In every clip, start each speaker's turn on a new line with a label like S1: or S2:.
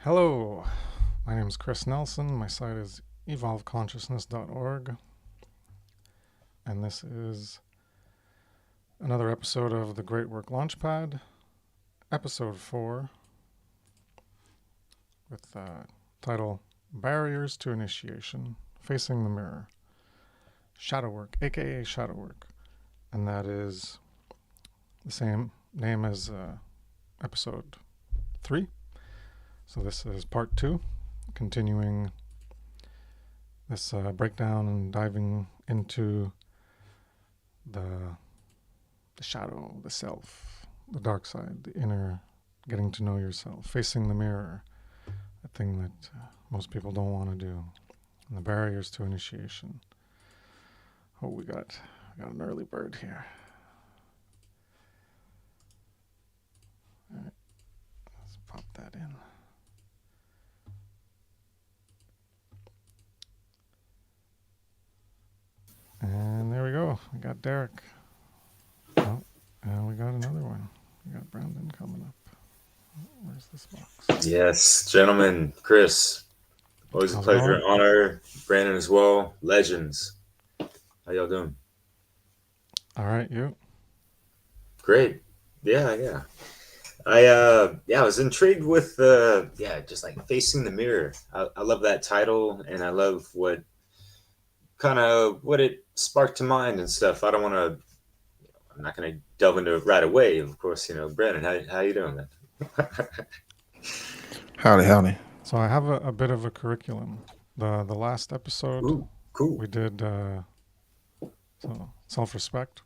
S1: Hello, my name is Chris Nelson. My site is evolveconsciousness.org, and this is another episode of the Great Work Launchpad, Ep.4, with the title Barriers to Initiation Facing the Mirror. Shadow Work, aka Shadow Work, and that is the same name as Episode 3. So this is part 2, continuing this breakdown and diving into the shadow, the self, the dark side, the inner, getting to know yourself, facing the mirror, a thing that most people don't want to do, and the barriers to initiation. Oh, we got an early bird here. All right, let's pop that in. And there we go. We got Derek. Oh, and we got another one. We got Brandon coming up. Where's this box?
S2: Yes, gentlemen, Chris, always a
S1: How's it
S2: pleasure
S1: going?
S2: and honor. Brandon as well. Legends. How y'all doing?
S1: All right, you.
S2: Great. Yeah. I was intrigued with just like facing the mirror. I love that title and I love what it sparked to mind and stuff. I'm not gonna delve into it right away, of course, Brandon, how you doing, man?
S3: Howdy, howdy.
S1: So I have a bit of a curriculum. The last episode
S2: Ooh, cool.
S1: we did so self-respect.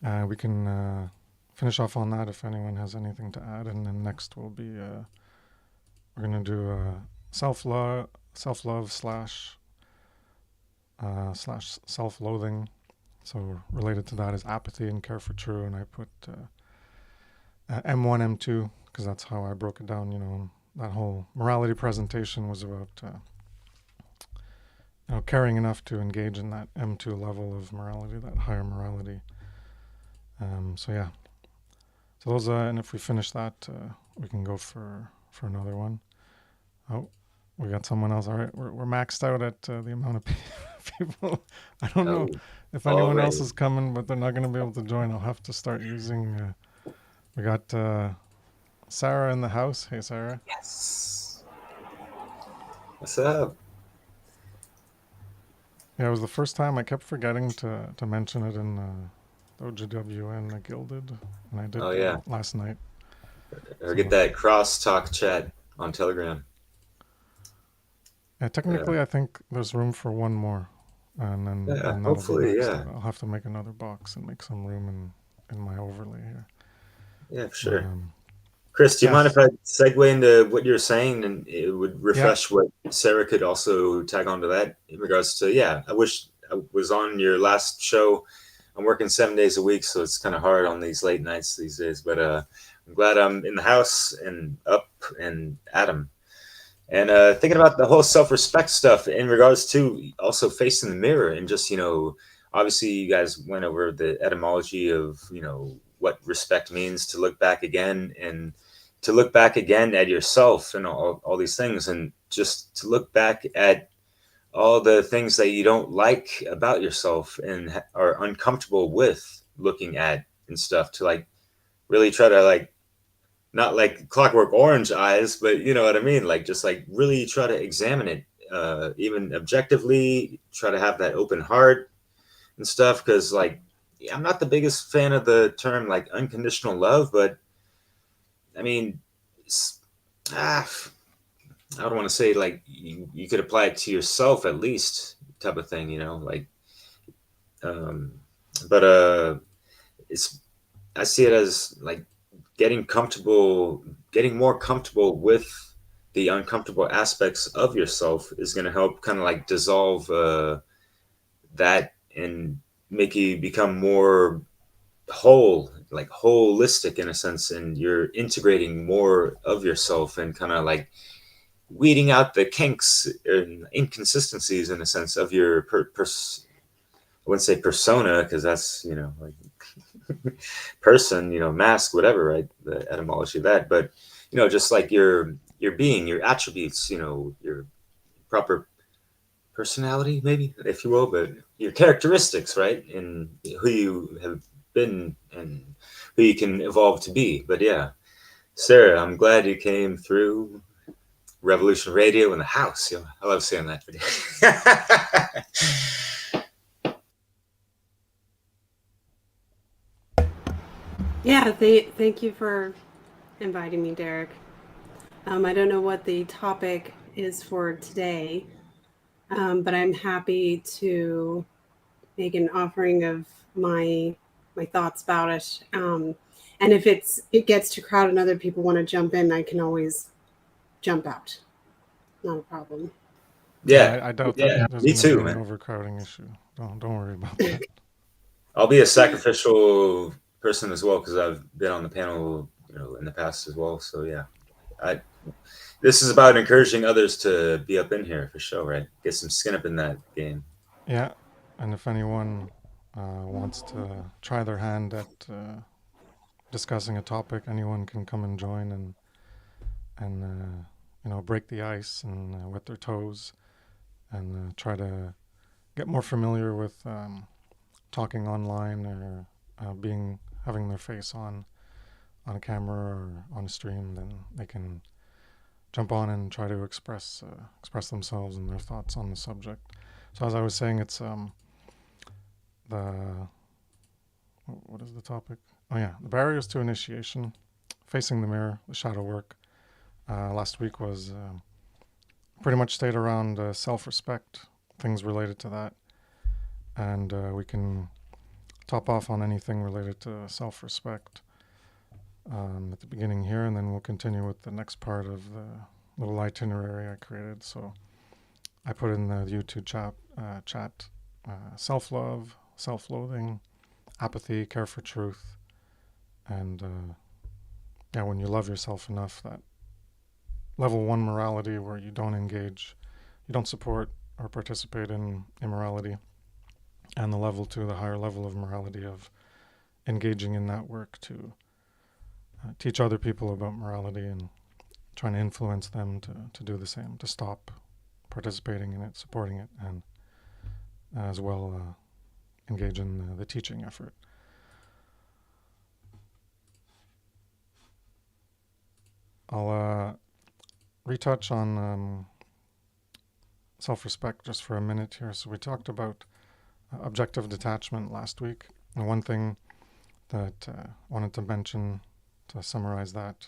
S1: We can finish off on that if anyone has anything to add, and then next will be we're gonna do self-love slash self-loathing. So related to that is apathy and care for true, and I put M1, M2 because that's how I broke it down. That whole morality presentation was about caring enough to engage in that M2 level of morality, that higher morality. So yeah. So those, and if we finish that, we can go for another one. Oh, we got someone else. All right, we're maxed out at the amount of people. I don't know
S2: Oh,
S1: if
S2: all
S1: anyone
S2: right.
S1: else is coming, but they're not going to be able to join. I'll have to start using. We got Sarah in the house. Hey, Sarah.
S2: Yes. What's up?
S1: Yeah, it was the first time I kept forgetting to mention it in the OGWN, the Gilded, and I
S2: Oh
S1: did
S2: yeah.
S1: last night.
S2: Or get
S1: So
S2: that cross-talk chat on Telegram.
S1: yeah,
S2: Yeah.
S1: technically, I think there's room for one more, and
S2: Yeah,
S1: then that'll be
S2: hopefully,
S1: maxed
S2: yeah.
S1: out. I'll have to make another box and make some room in my overlay here.
S2: Yeah, for
S1: But
S2: sure. Chris, do you mind if
S1: yes,
S2: I segue into what you're saying and it would
S1: yeah,
S2: refresh what Sarah could also tag onto that in regards to, yeah, I wish I was on your last show. I'm working 7 days a week, so it's kind of hard on these late nights these days, but I'm glad I'm in the house and up and at 'em. And thinking about the whole self-respect stuff in regards to also facing the mirror and just obviously you guys went over the etymology of what respect means, to look back again and to look back again at yourself and all these things, and just to look back at all the things that you don't like about yourself and are uncomfortable with looking at and stuff, to like really try to like, not like Clockwork Orange eyes, but you know what I mean? Like just like really try to examine it, even objectively, try to have that open heart and stuff. Cause like, yeah, I'm not the biggest fan of the term like unconditional love, but I mean, ah, I don't want to say like you could apply it to yourself at least type of thing, like, um, but, it's, I see it as like getting more comfortable with the uncomfortable aspects of yourself is going to help kind of like dissolve that and make you become more whole, like holistic in a sense, and you're integrating more of yourself and kind of like weeding out the kinks and inconsistencies in a sense of your I wouldn't say persona because that's like person, mask, whatever, right? The etymology of that, but just like your your being, your attributes, your proper personality, maybe, if you will, but your characteristics, right? And who you have been and who you can evolve to be. But yeah, Sarah, I'm glad you came through. Revolution Radio in the house. I love saying that video.
S3: Yeah, thank you for inviting me, Derek. I don't know what the topic is for today, but I'm happy to make an offering of my thoughts about it. And if it gets too crowded and other people want to jump in, I can always jump out. Not a problem.
S1: Yeah,
S2: Yeah,
S1: I doubt that
S2: yeah,
S1: there's
S2: me
S1: going to be
S2: too,
S1: any
S2: man.
S1: overcrowding issue. Don't worry about that.
S2: I'll be a sacrificial person as well because I've been on the panel, in the past as well. So yeah, I this is about encouraging others to be up in here for sure, right? Get some skin up in that game.
S1: Yeah, and if anyone wants to try their hand at discussing a topic, anyone can come and join and break the ice and wet their toes and try to get more familiar with talking online or having their face on a camera or on a stream. Then they can jump on and try to express themselves and their thoughts on the subject. So as I was saying, it's the what is the topic? Oh yeah, the barriers to initiation, facing the mirror, the shadow work. Last week was pretty much stayed around self-respect, things related to that, and we can top off on anything related to self-respect at the beginning here, and then we'll continue with the next part of the little itinerary I created. So I put in the YouTube chat self-love, self-loathing, apathy, care for truth, and when you love yourself enough, that level 1 morality where you don't support or participate in immorality, and the level 2, the higher level of morality of engaging in that work to teach other people about morality and trying to influence them to do the same, to stop participating in it, supporting it, and as well engage in the teaching effort. I'll retouch on self-respect just for a minute here. So we talked about objective detachment last week, and one thing that I wanted to mention to summarize that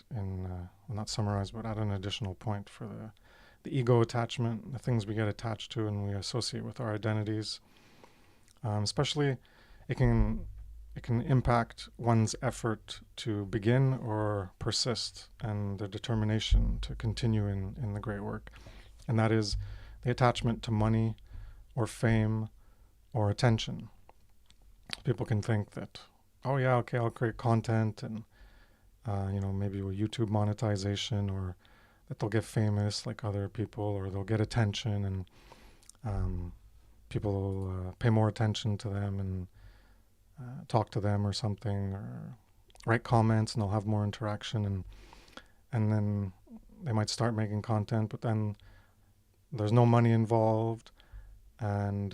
S1: not summarize, but add an additional point for the ego attachment, the things we get attached to and we associate with our identities. Especially, it can impact one's effort to begin or persist and the determination to continue in the great work. And that is the attachment to money or fame or attention. People can think that, oh yeah, okay, I'll create content and maybe with YouTube monetization, or that they'll get famous like other people, or they'll get attention and people will pay more attention to them and talk to them or something, or write comments, and they'll have more interaction, and then they might start making content, but then there's no money involved, and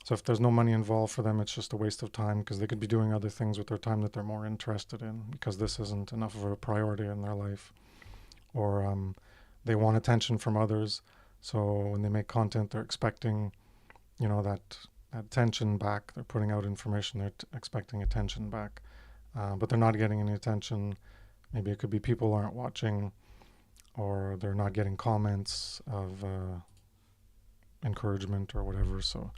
S1: so if there's no money involved for them, it's just a waste of time because they could be doing other things with their time that they're more interested in, because this isn't enough of a priority in their life. Or they want attention from others, so when they make content, they're expecting, that attention back. They're putting out information, they're expecting attention back, but they're not getting any attention. Maybe it could be people aren't watching, or they're not getting comments of encouragement or whatever, so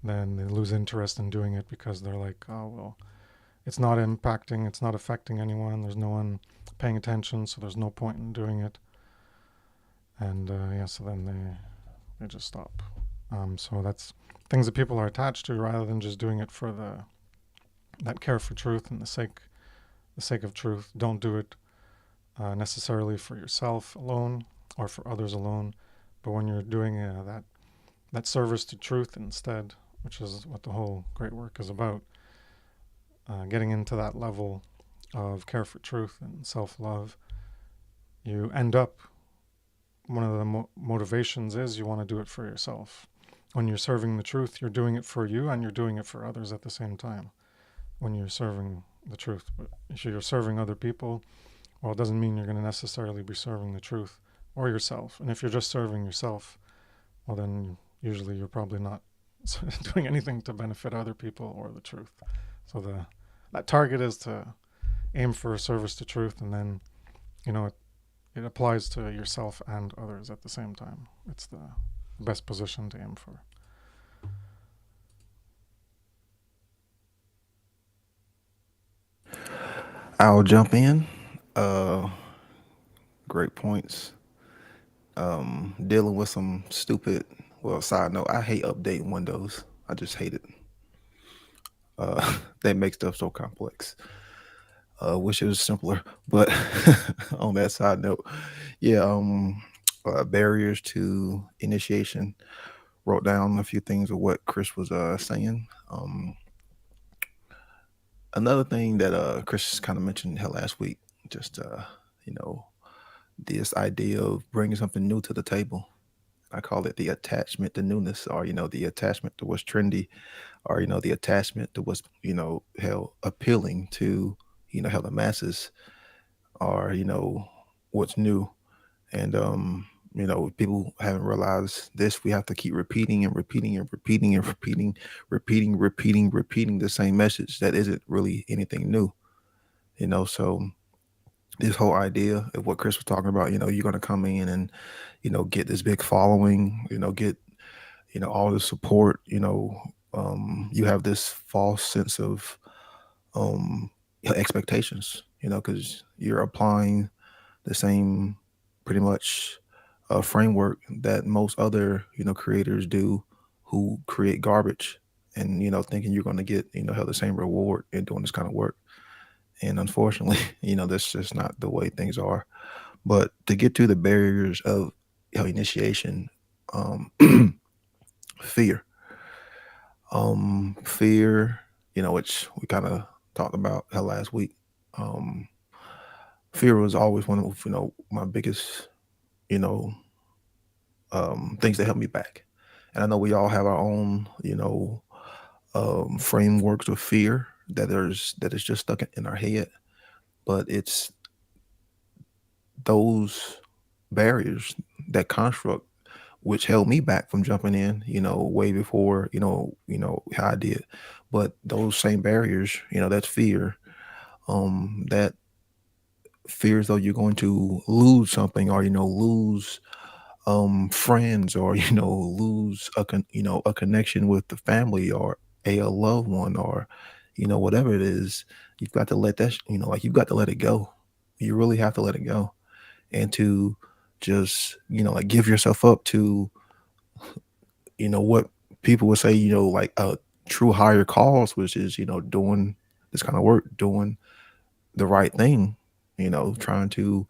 S1: then they lose interest in doing it because they're like, oh, well, it's not impacting, it's not affecting anyone, there's no one paying attention, so there's no point in doing it. And so then they just stop. So that's things that people are attached to, rather than just doing it for that care for truth and the sake of truth. Don't do it necessarily for yourself alone or for others alone, but when you're doing that service to truth instead, which is what the whole great work is about, getting into that level of care for truth and self-love, you end up one of the motivations is you want to do it for yourself. When you're serving the truth, you're doing it for you and you're doing it for others at the same time. When you're serving the truth, if you're serving other people, well, it doesn't mean you're going to necessarily be serving the truth or yourself. And if you're just serving yourself, well, then usually you're probably not doing anything to benefit other people or the truth. So that target is to aim for a service to truth, and then, it applies to yourself and others at the same time. It's the best position to aim for.
S4: I'll jump in. Great points. Dealing with some stupid. Well, side note, I hate updating Windows. I just hate it. They make stuff so complex. Wish it was simpler, but on that side note, yeah. Barriers to initiation. Wrote down a few things of what Chris was saying. Another thing that Chris kind of mentioned last week, just you know, this idea of bringing something new to the table. I call it the attachment to newness, or the attachment to what's trendy, or the attachment to what's hell appealing to how the masses are what's new. And people haven't realized this. We have to keep repeating and repeating and repeating and repeating the same message that isn't really anything new. So this whole idea of what Chris was talking about, you're going to come in and get this big following, get all the support, you have this false sense of expectations, because you're applying the same pretty much framework that most other creators do, who create garbage, and thinking you're going to get have the same reward in doing this kind of work. And unfortunately, that's just not the way things are. But to get to the barriers of initiation, um, fear, fear, which we kind of talked about last week. Um, Fear was always one of my biggest you know things that help me back. And I know we all have our own frameworks of fear that is just stuck in our head, but it's those barriers, that construct, which held me back from jumping in, way before, how I did. But those same barriers, that's fear, that fears though you're going to lose something, or, lose friends, or, lose a connection with the family, or a loved one, or, whatever it is. You've got to let that, like, you've got to let it go. You really have to let it go, and to just like give yourself up to what people would say like a true higher cause, which is doing this kind of work, doing the right thing, trying to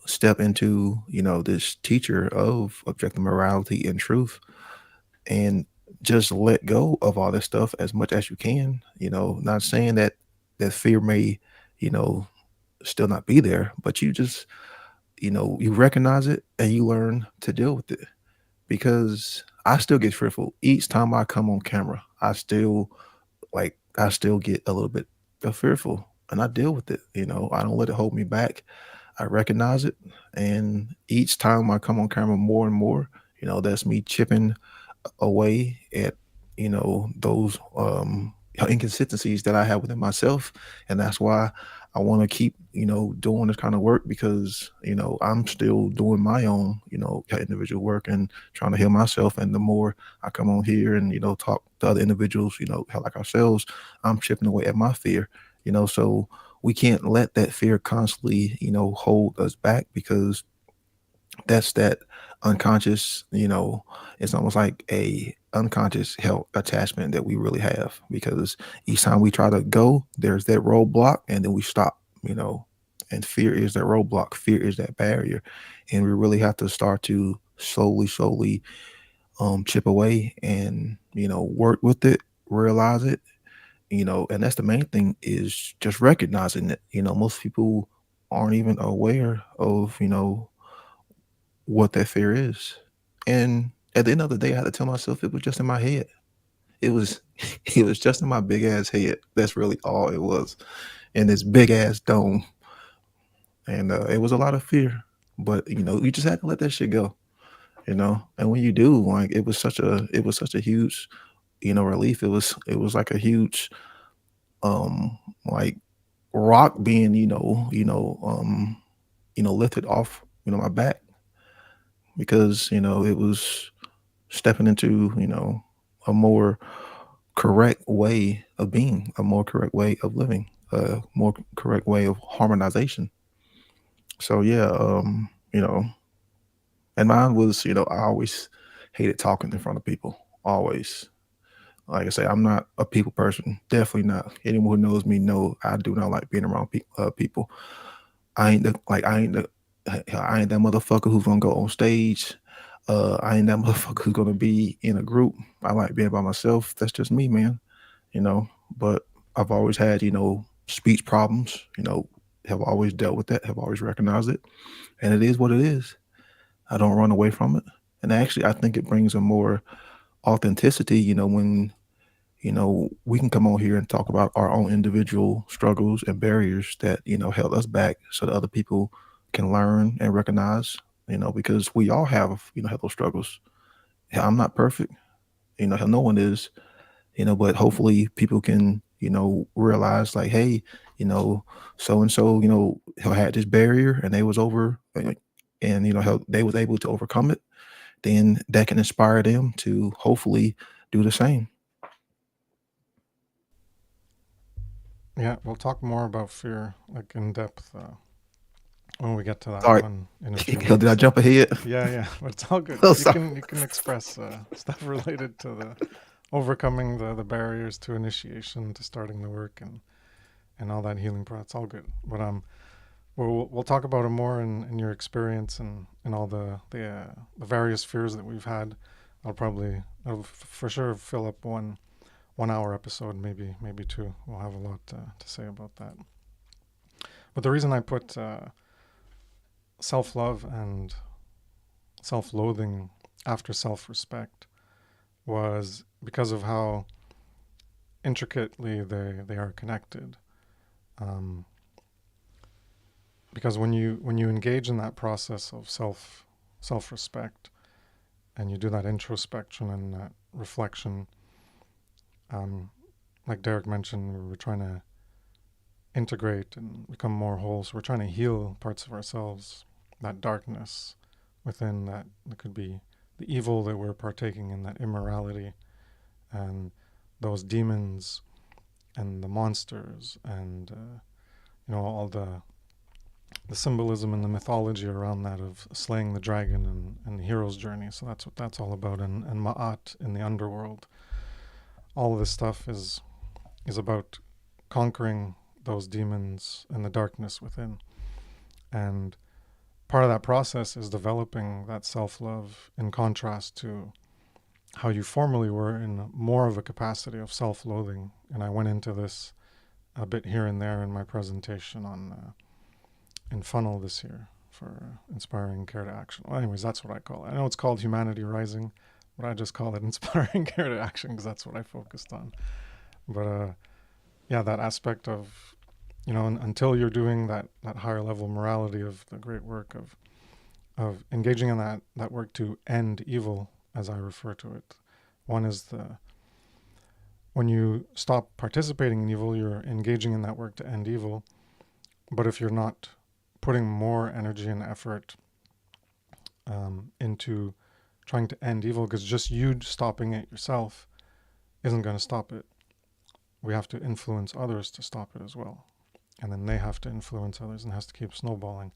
S4: step into this teacher of objective morality and truth, and just let go of all this stuff as much as you can. Not saying that fear may you know still not be there, but you just you recognize it and you learn to deal with it. Because I still get fearful each time I come on camera. I still get a little bit fearful, and I deal with it. I don't let it hold me back. I recognize it, and each time I come on camera more and more, that's me chipping away at those inconsistencies that I have within myself. And that's why I want to keep doing this kind of work, because I'm still doing my own individual work and trying to heal myself. And the more I come on here and talk to other individuals like ourselves, I'm chipping away at my fear. So we can't let that fear constantly hold us back, because that's that unconscious, it's almost like a unconscious health attachment that we really have, because each time we try to go, there's that roadblock, and then we stop. And fear is that roadblock, fear is that barrier, and we really have to start to slowly chip away and work with it, realize it. And that's the main thing, is just recognizing it. Most people aren't even aware of what that fear is. And at the end of the day, I had to tell myself it was just in my head. It was it was just in my big ass head. That's really all it was. In this big ass dome. And it was a lot of fear. But you just had to let that shit go. And when you do, like it was such a huge, relief. It was like a huge like rock being, lifted off, my back, because, it was stepping into, a more correct way of being, a more correct way of living, a more correct way of harmonization. So yeah, and mine was, I always hated talking in front of people. Always. Like I say, I'm not a people person. Definitely not. Anyone who knows me know I do not like being around people. I ain't that motherfucker who's gonna go on stage. I ain't that motherfucker who's gonna be in a group. I like being by myself. That's just me, man. But I've always had, speech problems. Have always dealt with that. Have always recognized it, and it is what it is. I don't run away from it, and actually, I think it brings a more authenticity. When we can come on here and talk about our own individual struggles and barriers that, held us back so that other people can learn and recognize, because we all have those struggles. Yeah, I'm not perfect. Hell, no one is, but hopefully people can, realize like, hey, so and so, had this barrier and they was over, and, how they was able to overcome it. Then that can inspire them to hopefully do the same.
S1: Yeah, we'll talk more about fear, like in depth, when we get to that
S4: Sorry.
S1: one in a few
S4: Did I
S1: weeks.
S4: jump ahead?
S1: Yeah, but it's all good.
S4: Oh,
S1: You
S4: sorry.
S1: can express stuff related to the overcoming the barriers to initiation, to starting the work, and all that healing process. It's all good. But we'll talk about it more in your experience and all the various fears that we've had. I'll for sure fill up one hour episode, maybe two. We'll have a lot to say about that. But the reason I put self-love and self-loathing after self-respect was because of how intricately they are connected. Because when you engage in that process of self-respect, and you do that introspection and that reflection, like Derek mentioned, we're trying to integrate and become more whole. So we're trying to heal parts of ourselves, that darkness within, that could be the evil that we're partaking in, that immorality, and those demons and the monsters, and all the symbolism and the mythology around that of slaying the dragon and the hero's journey. So that's what that's all about. And Ma'at in the underworld. All of this stuff is about conquering those demons and the darkness within. And part of that process is developing that self-love, in contrast to how you formerly were in more of a capacity of self-loathing. And I went into this a bit here and there in my presentation on in Funnel this year for Inspiring Care to Action. Well, anyways, that's what I call it. I know it's called Humanity Rising, but I just call it Inspiring Care to Action because that's what I focused on. But yeah, that aspect of, until you're doing that higher level morality of the great work of engaging in that work to end evil, as I refer to it. One is when you stop participating in evil, you're engaging in that work to end evil. But if you're not putting more energy and effort into trying to end evil, because just you stopping it yourself isn't going to stop it. We have to influence others to stop it as well. And then they have to influence others, and it has to keep snowballing.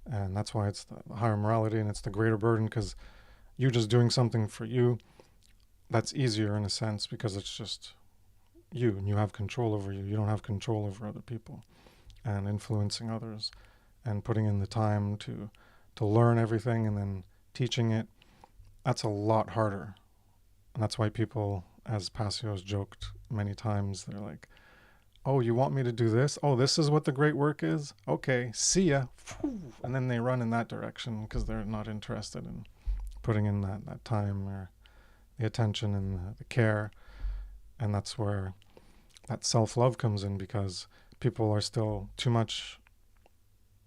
S1: And that's why it's the higher morality and it's the greater burden, because you just doing something for you, that's easier in a sense because it's just you and you have control over you. You don't have control over other people, and influencing others and putting in the time to learn everything and then teaching it. That's a lot harder. And that's why people, as Pasio's joked many times, they're like, oh, you want me to do this? Oh, this is what the great work is? Okay, see ya. And then they run in that direction because they're not interested in putting in that time or the attention and the care. And that's where that self-love comes in, because people are still too much,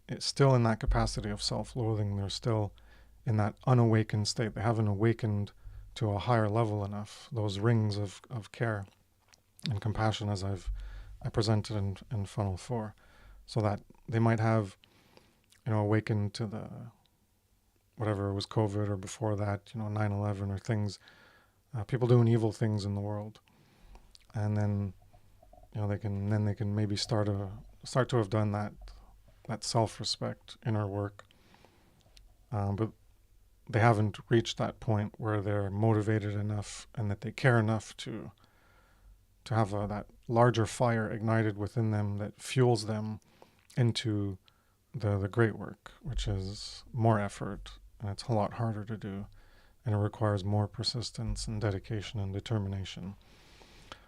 S1: it's still in that capacity of self-loathing. They're still in that unawakened state. They haven't awakened to a higher level enough, those rings of care and compassion, as I presented in Funnel 4, so that they might have, awakened to the, whatever it was, COVID, or before that, 9/11 or things, people doing evil things in the world. And then, they can maybe start to have done that self-respect inner work. But they haven't reached that point where they're motivated enough and that they care enough to have that larger fire ignited within them that fuels them into the great work, which is more effort, and it's a lot harder to do, and it requires more persistence and dedication and determination.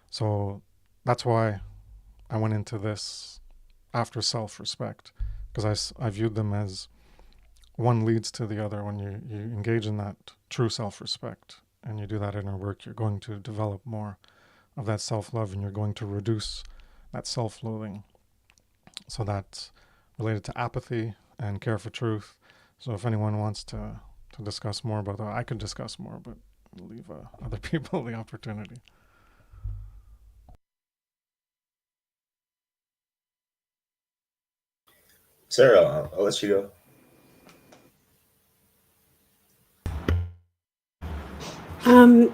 S1: So that's why I went into this after self-respect, because I viewed them as one leads to the other. When you engage in that true self-respect and you do that inner work, you're going to develop more of that self-love, and you're going to reduce that self-loathing. So that's related to apathy and care for truth. So if anyone wants to discuss more about that, I could discuss more, but leave other people the opportunity.
S2: Sarah, I'll let you go.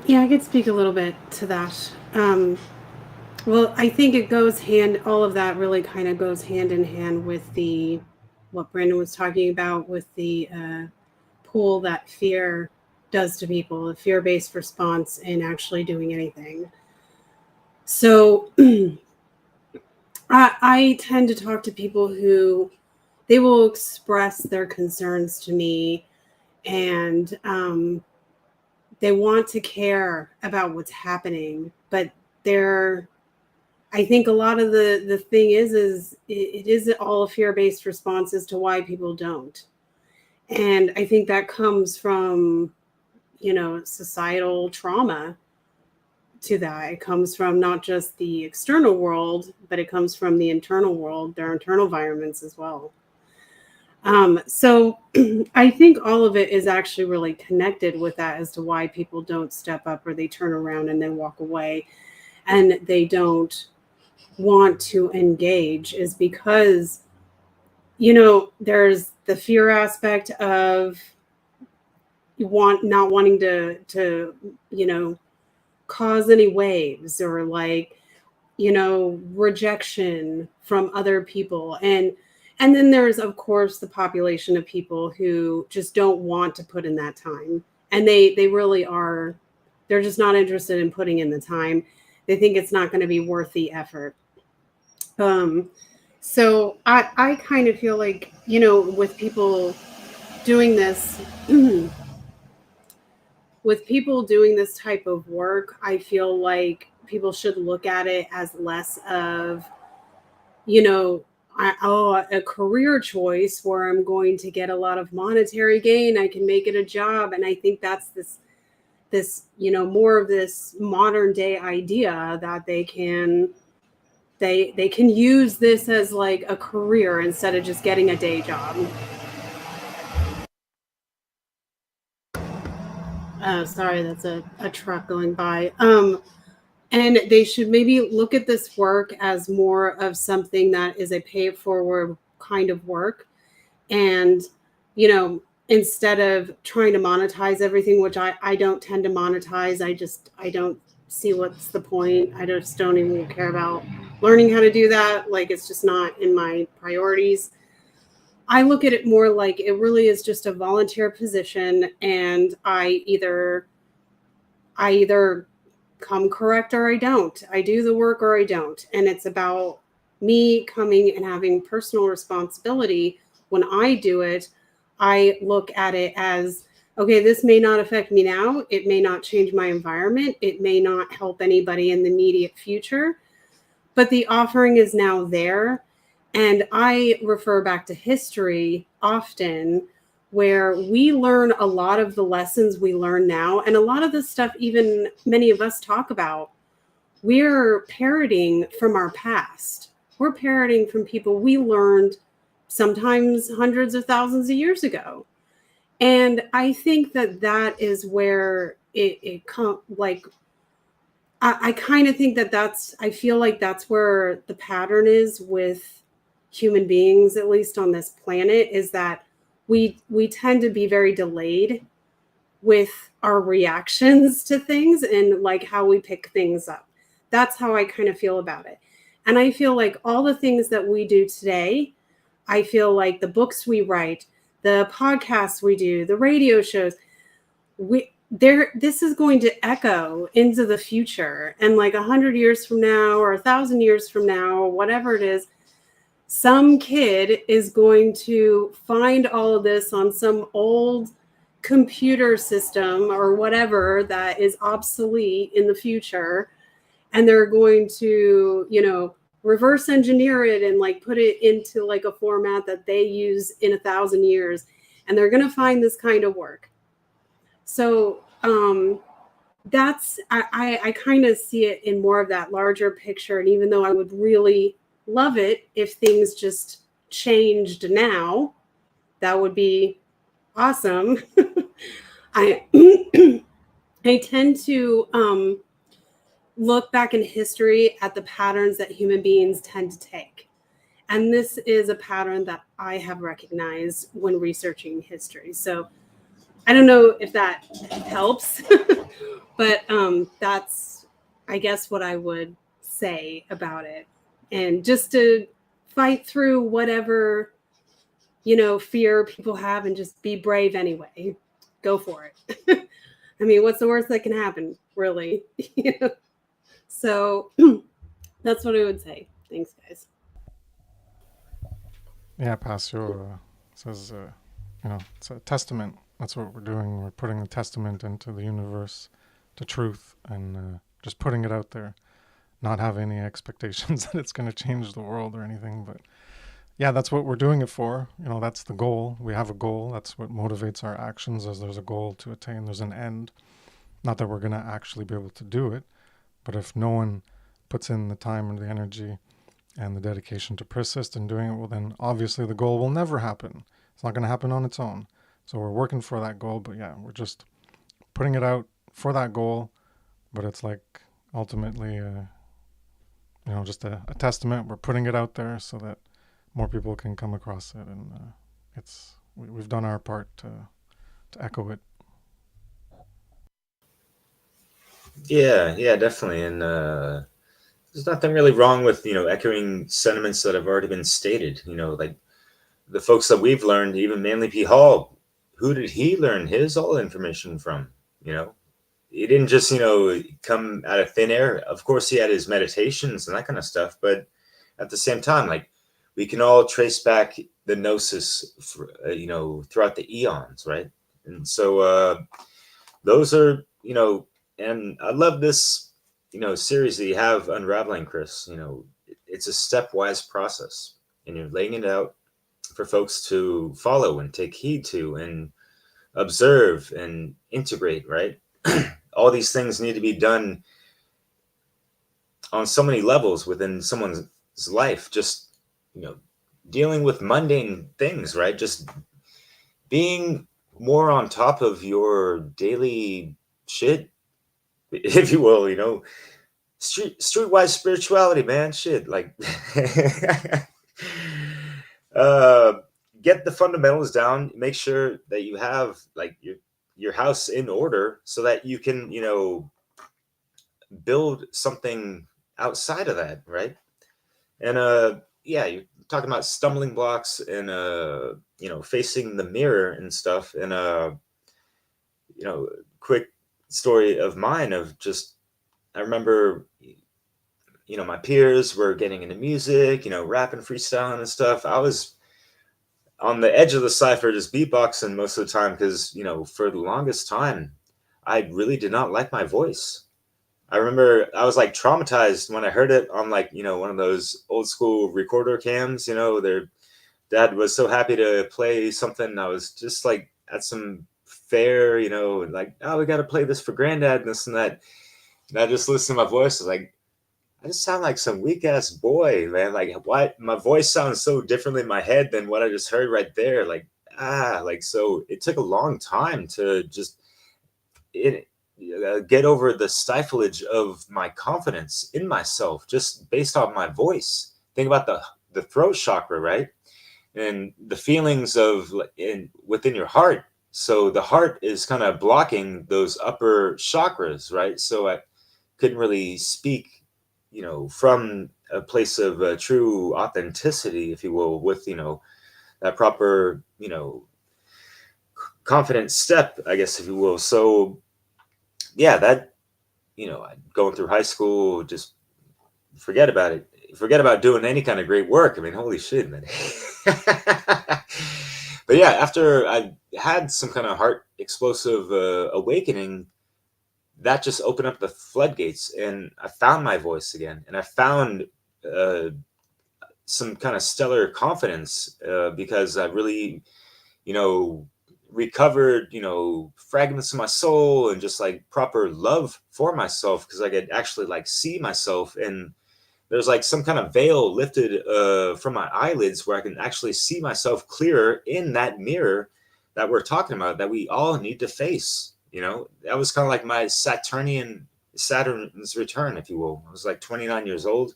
S3: Yeah, I could speak a little bit to that. Well, I think all of that really kind of goes hand in hand with what Brandon was talking about with the pull that fear does to people, the fear-based response in actually doing anything. So I tend to talk to people who they will express their concerns to me, and they want to care about what's happening, but I think a lot of the thing is it is all a fear-based response as to why people don't. And I think that comes from, societal trauma to that. It comes from not just the external world, but it comes from the internal world, their internal environments as well. So I think all of it is actually really connected with that as to why people don't step up, or they turn around and then walk away and they don't want to engage, is because, there's the fear aspect of not wanting to cause any waves, or rejection from other people. And then there's, of course, the population of people who just don't want to put in that time. And they really are, they're just not interested in putting in the time. They think it's not going to be worth the effort. So I kind of feel like, with people doing this, with people doing this type of work, I feel like people should look at it as less of, a career choice where I'm going to get a lot of monetary gain. I can make it a job. And I think that's this, more of this modern day idea that they can use this as like a career instead of just getting a day job. Sorry, that's a truck going by. And they should maybe look at this work as more of something that is a pay it forward kind of work. And, instead of trying to monetize everything, which I don't tend to monetize, I don't see what's the point. I just don't even care about learning how to do that. Like, it's just not in my priorities. I look at it more like it really is just a volunteer position, and I either come correct or I don't. I do the work or I don't. And it's about me coming and having personal responsibility. When I do it, I look at it as, okay, this may not affect me now. It may not change my environment. It may not help anybody in the immediate future. but the offering is now there. And I refer back to history often, where we learn a lot of the lessons we learn now. And a lot of the stuff, even many of us talk about, we're parroting from our past. We're parroting from people we learned sometimes hundreds of thousands of years ago. And I think that is where it comes, like, I kind of think I feel like that's where the pattern is with human beings, at least on this planet, is that we tend to be very delayed with our reactions to things and like how we pick things up. That's how I kind of feel about it. And I feel like all the things that we do today, I feel like the books we write, the podcasts we do, the radio shows, this is going to echo into the future. And like 100 years from now or 1,000 years from now, or whatever it is, some kid is going to find all of this on some old computer system or whatever that is obsolete in the future. And they're going to, reverse engineer it and like put it into like a format that they use in 1,000 years. And they're going to find this kind of work. So I kind of see it in more of that larger picture. And even though I would really love it if things just changed now, that would be awesome. I tend to look back in history at the patterns that human beings tend to take. And this is a pattern that I have recognized when researching history. So I don't know if that helps, but that's, I guess, what I would say about it. And just to fight through whatever, fear people have and just be brave anyway. Go for it. I mean, what's the worst that can happen, really? So that's what I would say. Thanks, guys.
S1: Yeah, Passio says, it's a testament. That's what we're doing. We're putting a testament into the universe, to truth, and just putting it out there. Not have any expectations that it's going to change the world or anything. But yeah, that's what we're doing it for. That's the goal. We have a goal. That's what motivates our actions, as there's a goal to attain. There's an end. Not that we're going to actually be able to do it, but if no one puts in the time and the energy and the dedication to persist in doing it, well, then obviously the goal will never happen. It's not going to happen on its own. So we're working for that goal, but yeah, we're just putting it out for that goal. But it's like ultimately, just a testament. We're putting it out there so that more people can come across it, and we've done our part to echo it.
S2: Yeah, definitely. And there's nothing really wrong with, echoing sentiments that have already been stated. Like the folks that we've learned, even Manly P. Hall, who did he learn his all information from? He didn't just, come out of thin air. Of course, he had his meditations and that kind of stuff. But at the same time, like, we can all trace back the gnosis, throughout the eons, right? And so those are, and I love this, series that you have unraveling, Chris. It's a stepwise process, and you're laying it out for folks to follow and take heed to and observe and integrate, right? All these things need to be done on so many levels within someone's life. Just, dealing with mundane things, right? Just being more on top of your daily shit, if you will, streetwise spirituality, man. Shit, like, get the fundamentals down. Make sure that you have like your house in order so that you can, build something outside of that, right? And yeah, you're talking about stumbling blocks and facing the mirror and stuff. And quick story of mine of just, I remember, my peers were getting into music, rapping, freestyling and stuff. I was on the edge of the cipher, just beatboxing most of the time because, for the longest time, I really did not like my voice. I remember I was like traumatized when I heard it on like, one of those old school recorder cams. Their dad was so happy to play something. I was just like at some fair, like, oh, we got to play this for granddad and this and that. And I just listened to my voice. I was like, I just sound like some weak ass boy, man. Like, why my voice sounds so differently in my head than what I just heard right there. Like, so it took a long time to just it, get over the stiflage of my confidence in myself just based off my voice. Think about the throat chakra, right? And the feelings of within your heart. So the heart is kind of blocking those upper chakras, right? So I couldn't really speak, from a place of true authenticity, if you will, with that proper, confident step, I guess, if you will. So yeah, that going through high school, just forget about it. Forget about doing any kind of great work. I mean, holy shit, man. But yeah, after I had some kind of heart explosive awakening, that just opened up the floodgates, and I found my voice again, and I found uh, some kind of stellar confidence because I really, you know, recovered, fragments of my soul and just like proper love for myself because I could actually like see myself, and there's like some kind of veil lifted from my eyelids where I can actually see myself clearer in that mirror that we're talking about that we all need to face. That was kind of like my Saturn's return, if you will. I was like 29 years old,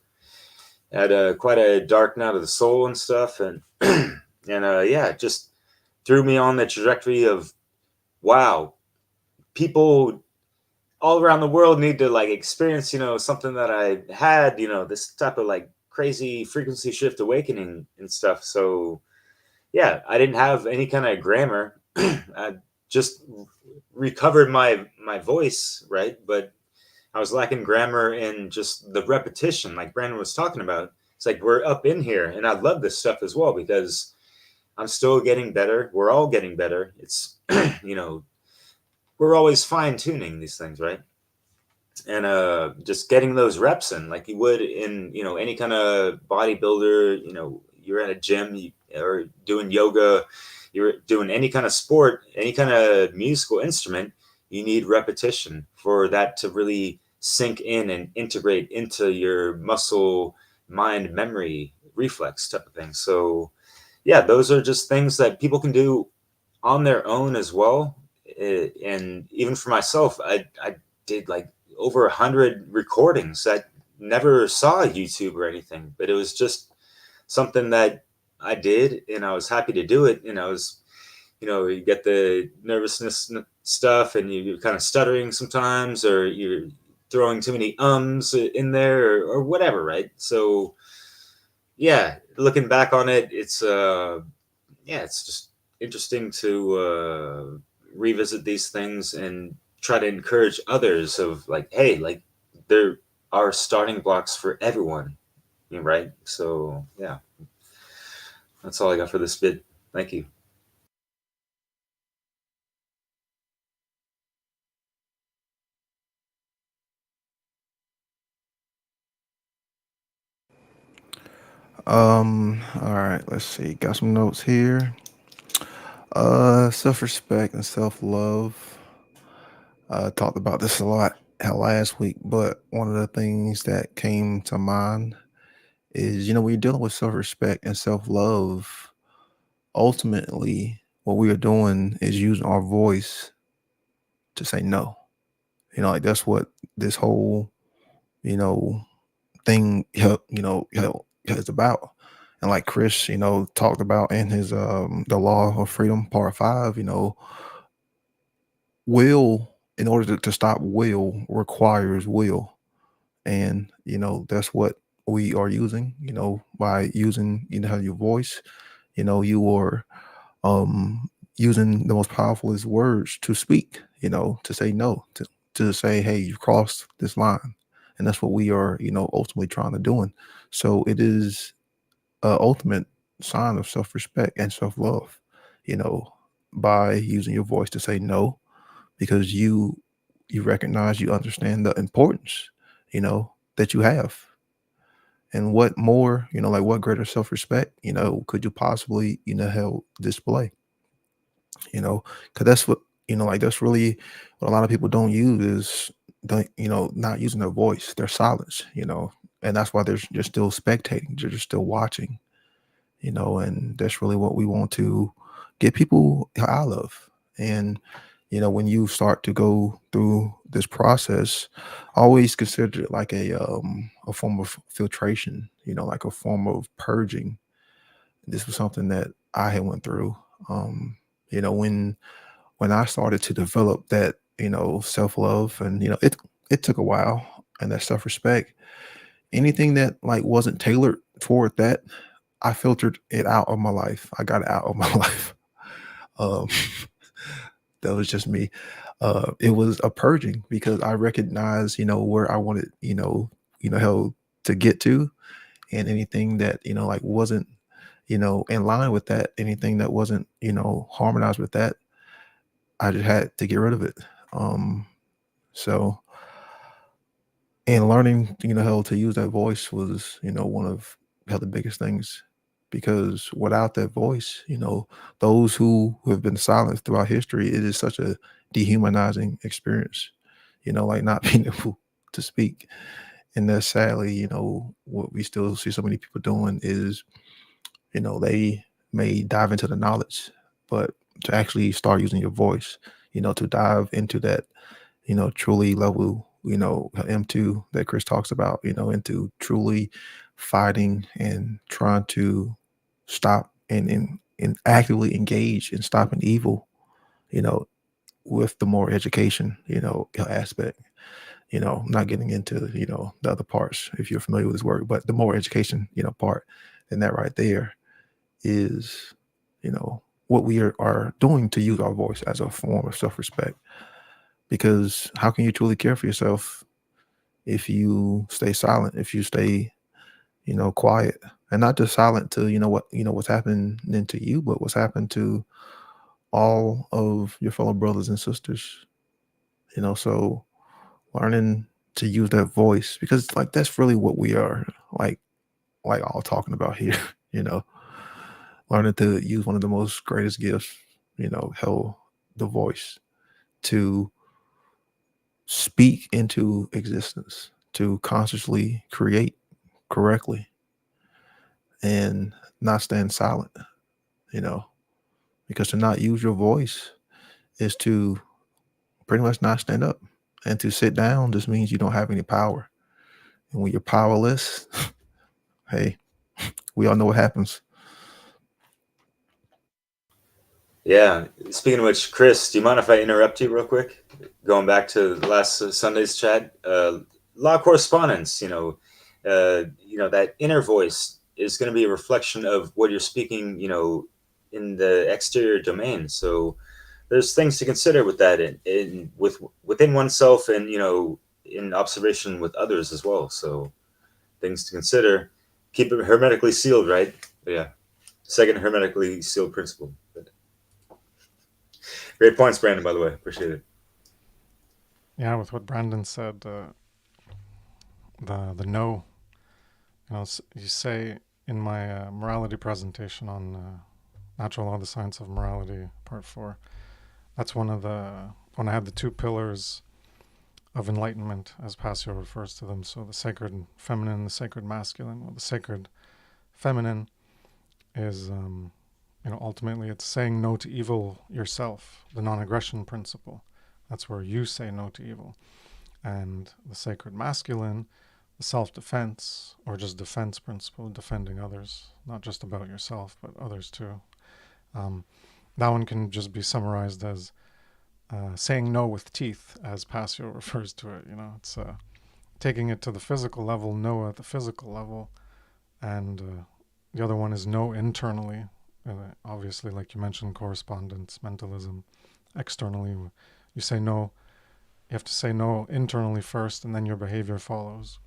S2: had quite a dark night of the soul and stuff, and and yeah, it just threw me on the trajectory of wow, people all around the world need to like experience, something that I had, this type of like crazy frequency shift awakening and stuff. So yeah, I didn't have any kind of grammar. I just recovered my voice, right? But I was lacking grammar and just the repetition, like Brandon was talking about. It's like we're up in here, and I love this stuff as well because I'm still getting better. We're all getting better. It's we're always fine tuning these things, right? And just getting those reps in like you would in any kind of bodybuilder. You're at a gym, or doing yoga, you're doing any kind of sport, any kind of musical instrument. You need repetition for that to really sink in and integrate into your muscle mind memory reflex type of thing. So yeah, those are just things that people can do on their own as well. And even for myself, I did like over 100 recordings. I never saw YouTube or anything, but it was just something that I did, and I was happy to do it. And I was, you get the nervousness stuff, and you're kind of stuttering sometimes, or you're throwing too many ums in there, or whatever, right? So yeah, looking back on it, it's just interesting to revisit these things and try to encourage others of like, hey, like there are starting blocks for everyone, right? So yeah, that's all I got for this bit. Thank you.
S4: All right, let's see. Got some notes here. Self-respect and self-love. Talked about this a lot last week, but one of the things that came to mind is, when you're dealing with self-respect and self-love, ultimately what we are doing is using our voice to say no. Like that's what this whole, you know, thing, is about. And like Chris, talked about in his the law of freedom part 5, will, in order to stop will, requires will. And that's what we are using, by using, your voice. You are using the most powerful words to speak, to say no, to say, hey, you've crossed this line. And that's what we are, ultimately trying to do. So it is a ultimate sign of self-respect and self-love, you know by using your voice to say no, because you you recognize, you understand the importance, that you have. And what more, like what greater self-respect, could you possibly, help display, because that's what, like that's really what a lot of people don't use is not using their voice, their silence, and that's why they're still spectating, they're just still watching, and that's really what we want to get people out of. And, when you start to go through this process, always consider it like a form of filtration, like a form of purging. This was something that I had went through. When I started to develop that, self-love, and, it took a while, and that self-respect, anything that like wasn't tailored toward that, I filtered it out of my life. I got it out of my life. Um, that was just me. It was a purging because I recognized, where I wanted, how to get to, and anything that, like wasn't, in line with that, anything that wasn't, harmonized with that, I just had to get rid of it. So, and learning, how to use that voice was, one of the biggest things, because without that voice, those who have been silenced throughout history, it is such a dehumanizing experience, like not being able to speak. And that's sadly, what we still see so many people doing is, they may dive into the knowledge, but to actually start using your voice, to dive into that, truly level, M2 that Chris talks about, into truly fighting and trying to stop and actively engage in stopping evil, you know, with the more education, aspect, not getting into, the other parts if you're familiar with his work, but the more education, part, and that right there is, what we are doing to use our voice as a form of self-respect. Because how can you truly care for yourself if you stay silent, if you stay, quiet, and not just silent to, what's happening to you, but what's happened to all of your fellow brothers and sisters, so learning to use that voice, because like, that's really what we are like all talking about here, you know, learning to use one of the most greatest gifts, hell, the voice, to speak into existence, to consciously create correctly and not stand silent, you know, because to not use your voice is to pretty much not stand up. And to sit down just means you don't have any power. And when you're powerless, hey, we all know what happens.
S2: Yeah. Speaking of which, Chris, do you mind if I interrupt you real quick? Going back to last Sunday's chat, law correspondence. That inner voice is going to be a reflection of what you're speaking. In the exterior domain. So there's things to consider with that, within oneself, and in observation with others as well. So things to consider. Keep it hermetically sealed, right? But yeah. Second hermetically sealed principle. Great points, Brandon, by the way. Appreciate it.
S1: Yeah, with what Brandon said, the no, you say in my morality presentation on Natural Law, the Science of Morality, Part 4, that's when I had the two pillars of enlightenment, as Passio refers to them. So the sacred feminine, the sacred masculine. Well, the sacred feminine is, ultimately it's saying no to evil yourself, the non-aggression principle. That's where you say no to evil. And the sacred masculine, the self-defense, or just defense principle, defending others, not just about yourself, but others too. That one can just be summarized as saying no with teeth, as Passio refers to it. It's taking it to the physical level, no at the physical level, and the other one is no internally. Obviously, like you mentioned, correspondence, mentalism. Externally, you say no. You have to say no internally first, and then your behavior follows.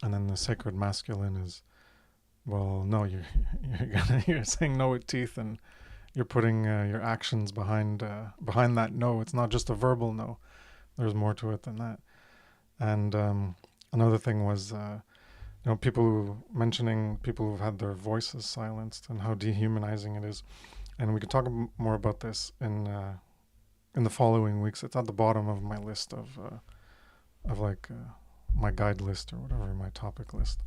S1: And then the sacred masculine is, well, no, you're saying no with teeth, and you're putting your actions behind that no. It's not just a verbal no, there's more to it than that. And another thing was, people mentioning people who've had their voices silenced and how dehumanizing it is. And we could talk more about this in the following weeks. It's at the bottom of my list of my guide list or whatever, my topic list,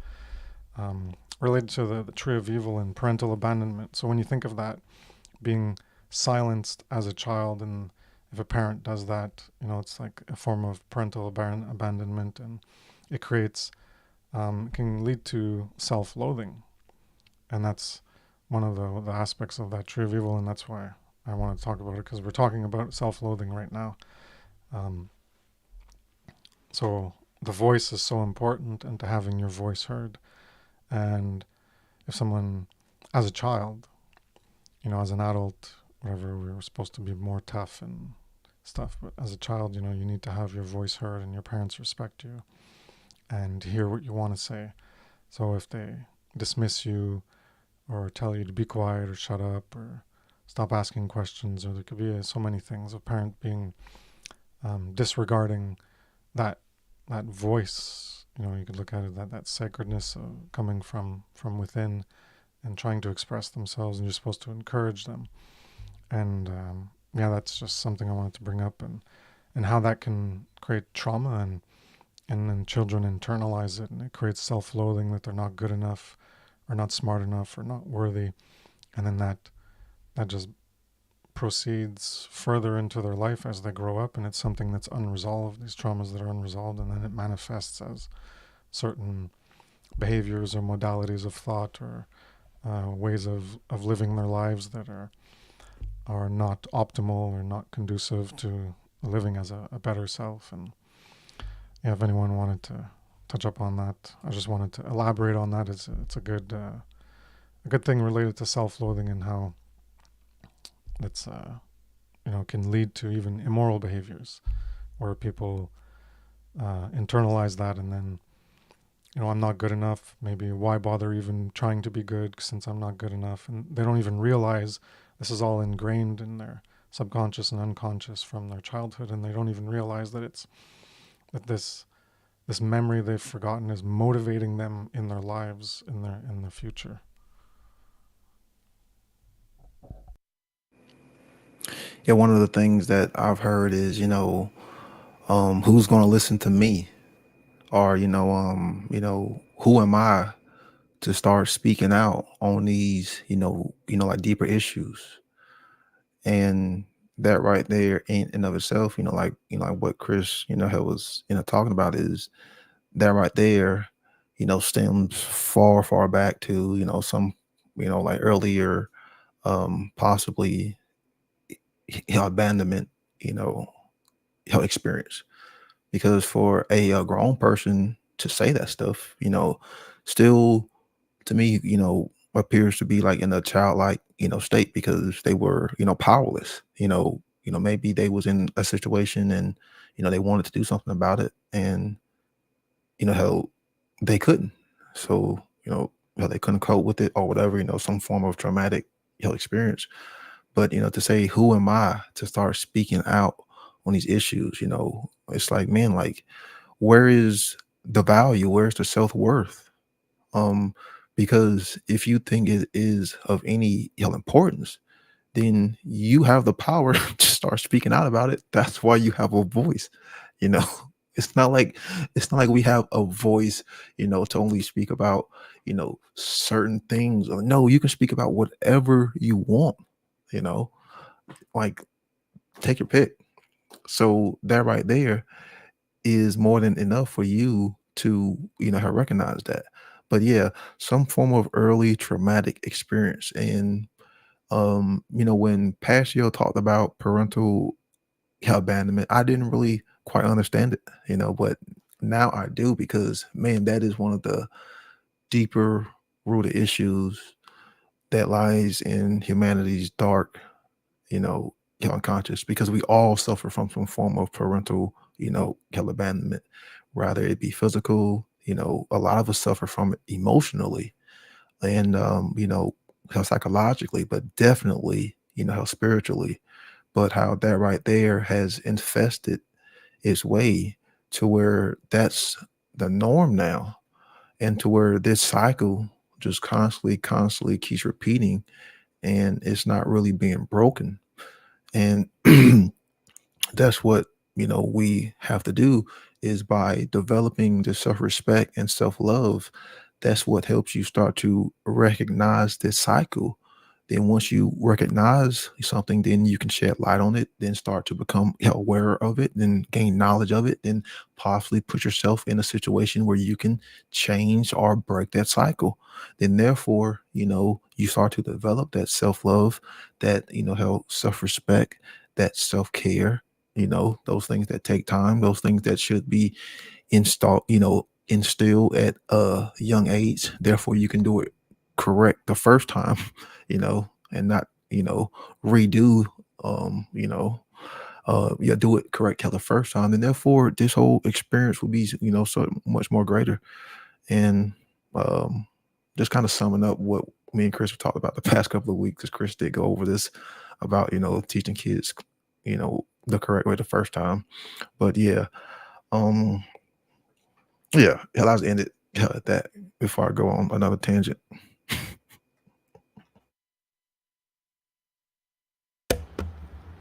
S1: related to the tree of evil and parental abandonment. So when you think of that being silenced as a child, and if a parent does that, it's like a form of parental abandonment, and it creates, can lead to self-loathing. And that's one of the aspects of that tree of evil, and that's why I want to talk about it, because we're talking about self-loathing right now. So the voice is so important, and to having your voice heard. And if someone, as a child, as an adult, whatever, we were supposed to be more tough and stuff, but as a child, you need to have your voice heard, and your parents respect you and hear what you want to say. So if they dismiss you or tell you to be quiet or shut up or stop asking questions, or there could be so many things, a parent being disregarding that voice, you could look at it, that sacredness coming from within and trying to express themselves, and you're supposed to encourage them. And that's just something I wanted to bring up, and how that can create trauma, and then children internalize it, and it creates self-loathing, that they're not good enough or not smart enough or not worthy. And then that just proceeds further into their life as they grow up, and it's something that's unresolved, these traumas that are unresolved, and then it manifests as certain behaviors or modalities of thought, or ways of living their lives that are not optimal or not conducive to living as a better self. And if anyone wanted to touch up on that, I just wanted to elaborate on that. It's a good thing related to self-loathing, and how it's can lead to even immoral behaviors, where people internalize that, and then I'm not good enough. Maybe why bother even trying to be good, since I'm not good enough? And they don't even realize this is all ingrained in their subconscious and unconscious from their childhood, and they don't even realize that this memory they've forgotten is motivating them in their lives, in the future.
S4: Yeah, one of the things that I've heard is, who's going to listen to me, or who am I to start speaking out on these, like deeper issues. And that right there in and of itself, like what Chris, was, talking about, is that right there, stems far, far back to, some, like earlier, possibly abandonment, experience. Because for a grown person to say that stuff, still, to me, appears to be like in a childlike, state, because they were, powerless. Maybe they was in a situation, and they wanted to do something about it, and how they couldn't. So how they couldn't cope with it, or whatever. Some form of traumatic experience. But to say, who am I to start speaking out on these issues? It's like, man, like, where is the value? Where's the self-worth? Because if you think it is of any importance, then you have the power to start speaking out about it. That's why you have a voice. You know, it's not like we have a voice, to only speak about, certain things. No, you can speak about whatever you want, like, take your pick. So that right there is more than enough for you to, have recognized that. But yeah, some form of early traumatic experience. And when Pasio talked about parental abandonment, I didn't really quite understand it, but now I do, because man, that is one of the deeper rooted issues that lies in humanity's dark, unconscious, because we all suffer from some form of parental, abandonment, rather it be physical. A lot of us suffer from it emotionally, and how psychologically, but definitely, how spiritually. But how that right there has infested, its way to where that's the norm now, and to where this cycle just constantly keeps repeating, and it's not really being broken. And that's what we have to do, is by developing the self-respect and self-love. That's what helps you start to recognize this cycle. Then once you recognize something, then you can shed light on it, then start to become aware of it, then gain knowledge of it, then possibly put yourself in a situation where you can change or break that cycle. Then therefore, you start to develop that self-love, that self-respect, that self-care, those things that take time, those things that should be instilled at a young age. Therefore you can do it correct the first time, and not redo, do it correct the first time, and therefore this whole experience will be so much more greater. And um just kind of summing up what me and Chris have talked about the past couple of weeks, because Chris did go over this about teaching kids the correct way the first time. But yeah, um I'll just end it at that before I go on another tangent.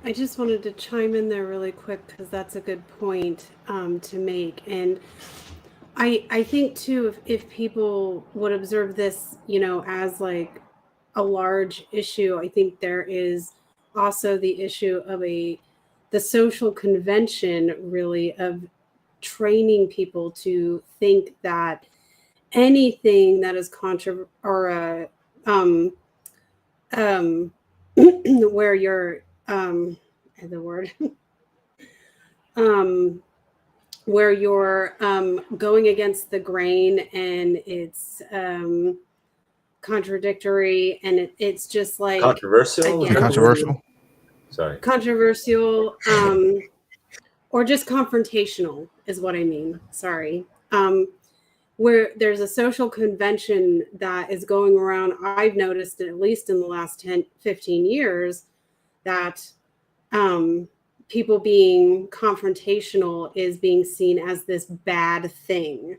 S3: I just wanted to chime in there really quick because that's a good point to make. And I think too, if people would observe this, as like a large issue, I think there is also the issue of the social convention, really, of training people to think that anything that is where you're the word where you're going against the grain, and it's contradictory, and it's just like
S2: Controversial?
S3: again,
S4: Controversial.
S2: Sorry.
S3: controversial, or just confrontational is what I mean. Sorry. Where there's a social convention that is going around, I've noticed, at least in the last 10, 15 years, that people being confrontational is being seen as this bad thing.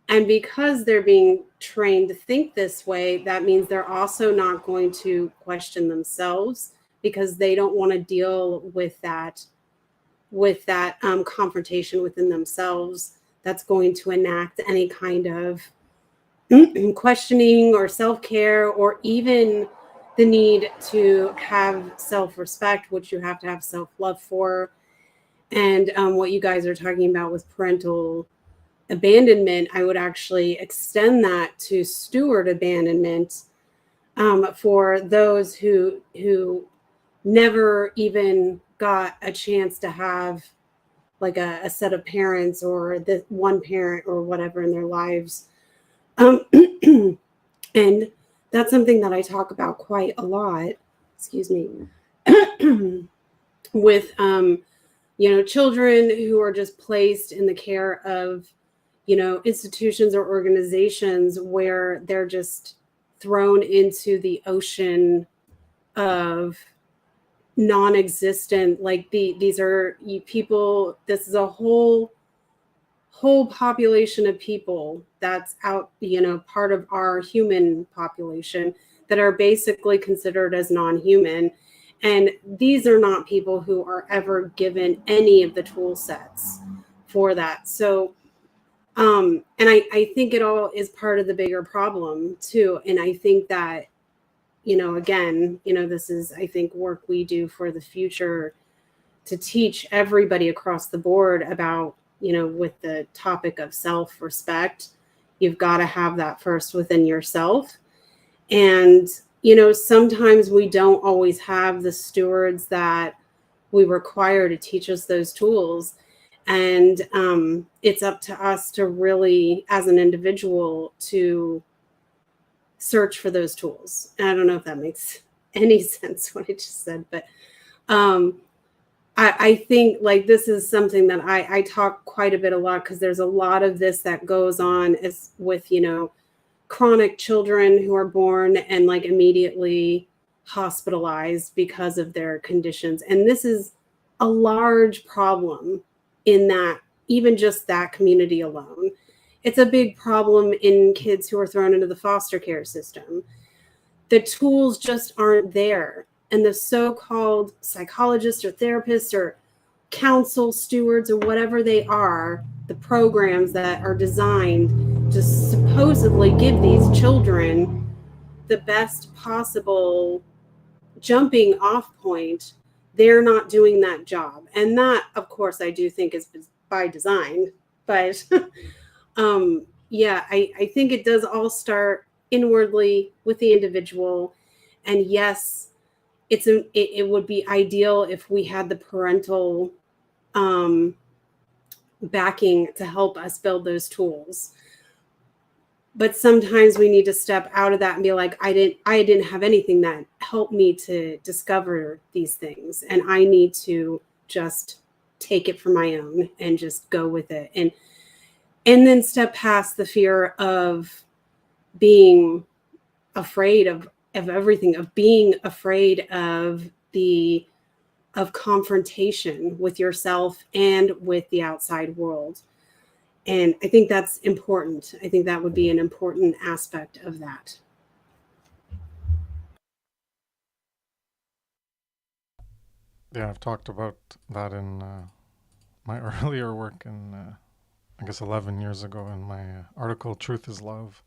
S3: And because they're being trained to think this way, that means they're also not going to question themselves, because they don't want to deal with that confrontation within themselves that's going to enact any kind of questioning or self-care, or even the need to have self-respect, which you have to have self-love for. And what you guys are talking about with parental abandonment, I would actually extend that to steward abandonment, for those who never even got a chance to have like a set of parents, or the one parent or whatever in their lives. And that's something that I talk about quite a lot, excuse me, with children who are just placed in the care of institutions or organizations where they're just thrown into the ocean of non-existent, like these are people, this is a whole population of people that's out, part of our human population, that are basically considered as non-human. And these are not people who are ever given any of the tool sets for that. So and I think it all is part of the bigger problem too. And I think that again, this is, I think, work we do for the future, to teach everybody across the board about, with the topic of self-respect. You've got to have that first within yourself. And, sometimes we don't always have the stewards that we require to teach us those tools. And it's up to us to really, as an individual, to search for those tools. And I don't know if that makes any sense what I just said, but I think like this is something that I talk quite a lot, because there's a lot of this that goes on as with, chronic children who are born and like immediately hospitalized because of their conditions. And this is a large problem in that, even just that community alone. It's a big problem in kids who are thrown into the foster care system. The tools just aren't there. And the so-called psychologists or therapists or council stewards or whatever they are, the programs that are designed to supposedly give these children the best possible jumping off point, they're not doing that job. And that, of course, I do think is by design. But yeah, I think it does all start inwardly with the individual. And yes, it would be ideal if we had the parental backing to help us build those tools. But sometimes we need to step out of that and be like, I didn't have anything that helped me to discover these things, and I need to just take it for my own and just go with it, and then step past the fear of being afraid of everything, of being afraid of confrontation with yourself and with the outside world. And I think that's important. I think that would be an important aspect of that.
S1: Yeah, I've talked about that in my earlier work in, I guess, 11 years ago in my article, Truth is Love,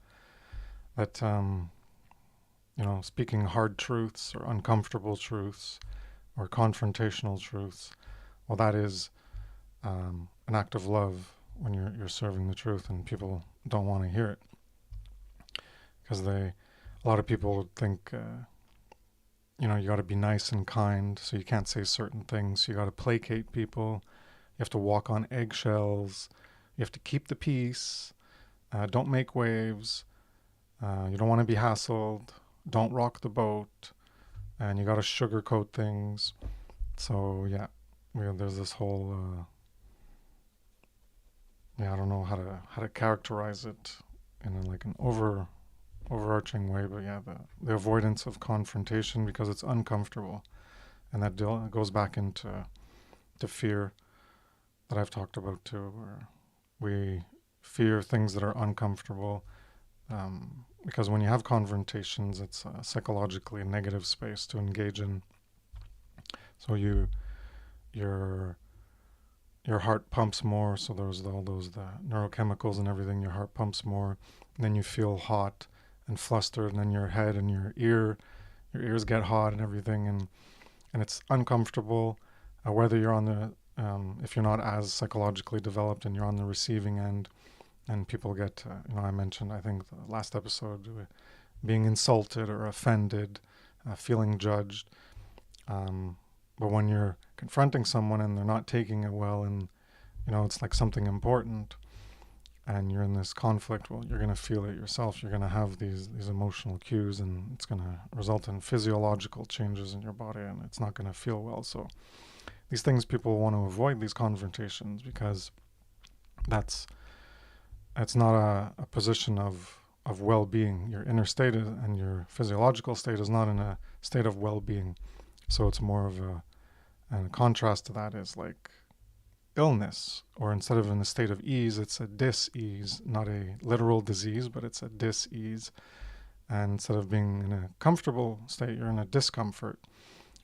S1: that, speaking hard truths or uncomfortable truths or confrontational truths, well, that is an act of love when you're serving the truth and people don't want to hear it. Because a lot of people would think, you got to be nice and kind, so you can't say certain things. You got to placate people. You have to walk on eggshells. You have to keep the peace. Don't make waves. You don't want to be hassled. Don't rock the boat. And you got to sugarcoat things. So yeah, there's this whole, I don't know how to characterize it in an overarching way, but yeah, the avoidance of confrontation because it's uncomfortable, and that goes back into fear that I've talked about too, where we fear things that are uncomfortable, because when you have confrontations, it's psychologically a negative space to engage in. So your heart pumps more, so there's all those the neurochemicals and everything. Your heart pumps more, and then you feel hot and flustered, and then your head and your ears get hot and everything, and it's uncomfortable. Whether you're on the if you're not as psychologically developed and you're on the receiving end, and people get I mentioned, I think the last episode, being insulted or offended, feeling judged. But when you're confronting someone and they're not taking it well, and it's like something important, and you're in this conflict, well, you're going to feel it yourself. You're going to have these emotional cues, and it's going to result in physiological changes in your body, and it's not going to feel well. So these things, people want to avoid these confrontations because it's not a position of well-being. Your inner state and your physiological state is not in a state of well-being. So it's more of and a contrast to that is like illness, or instead of in a state of ease, it's a dis-ease, not a literal disease, but it's a dis-ease. And instead of being in a comfortable state, you're in a discomfort.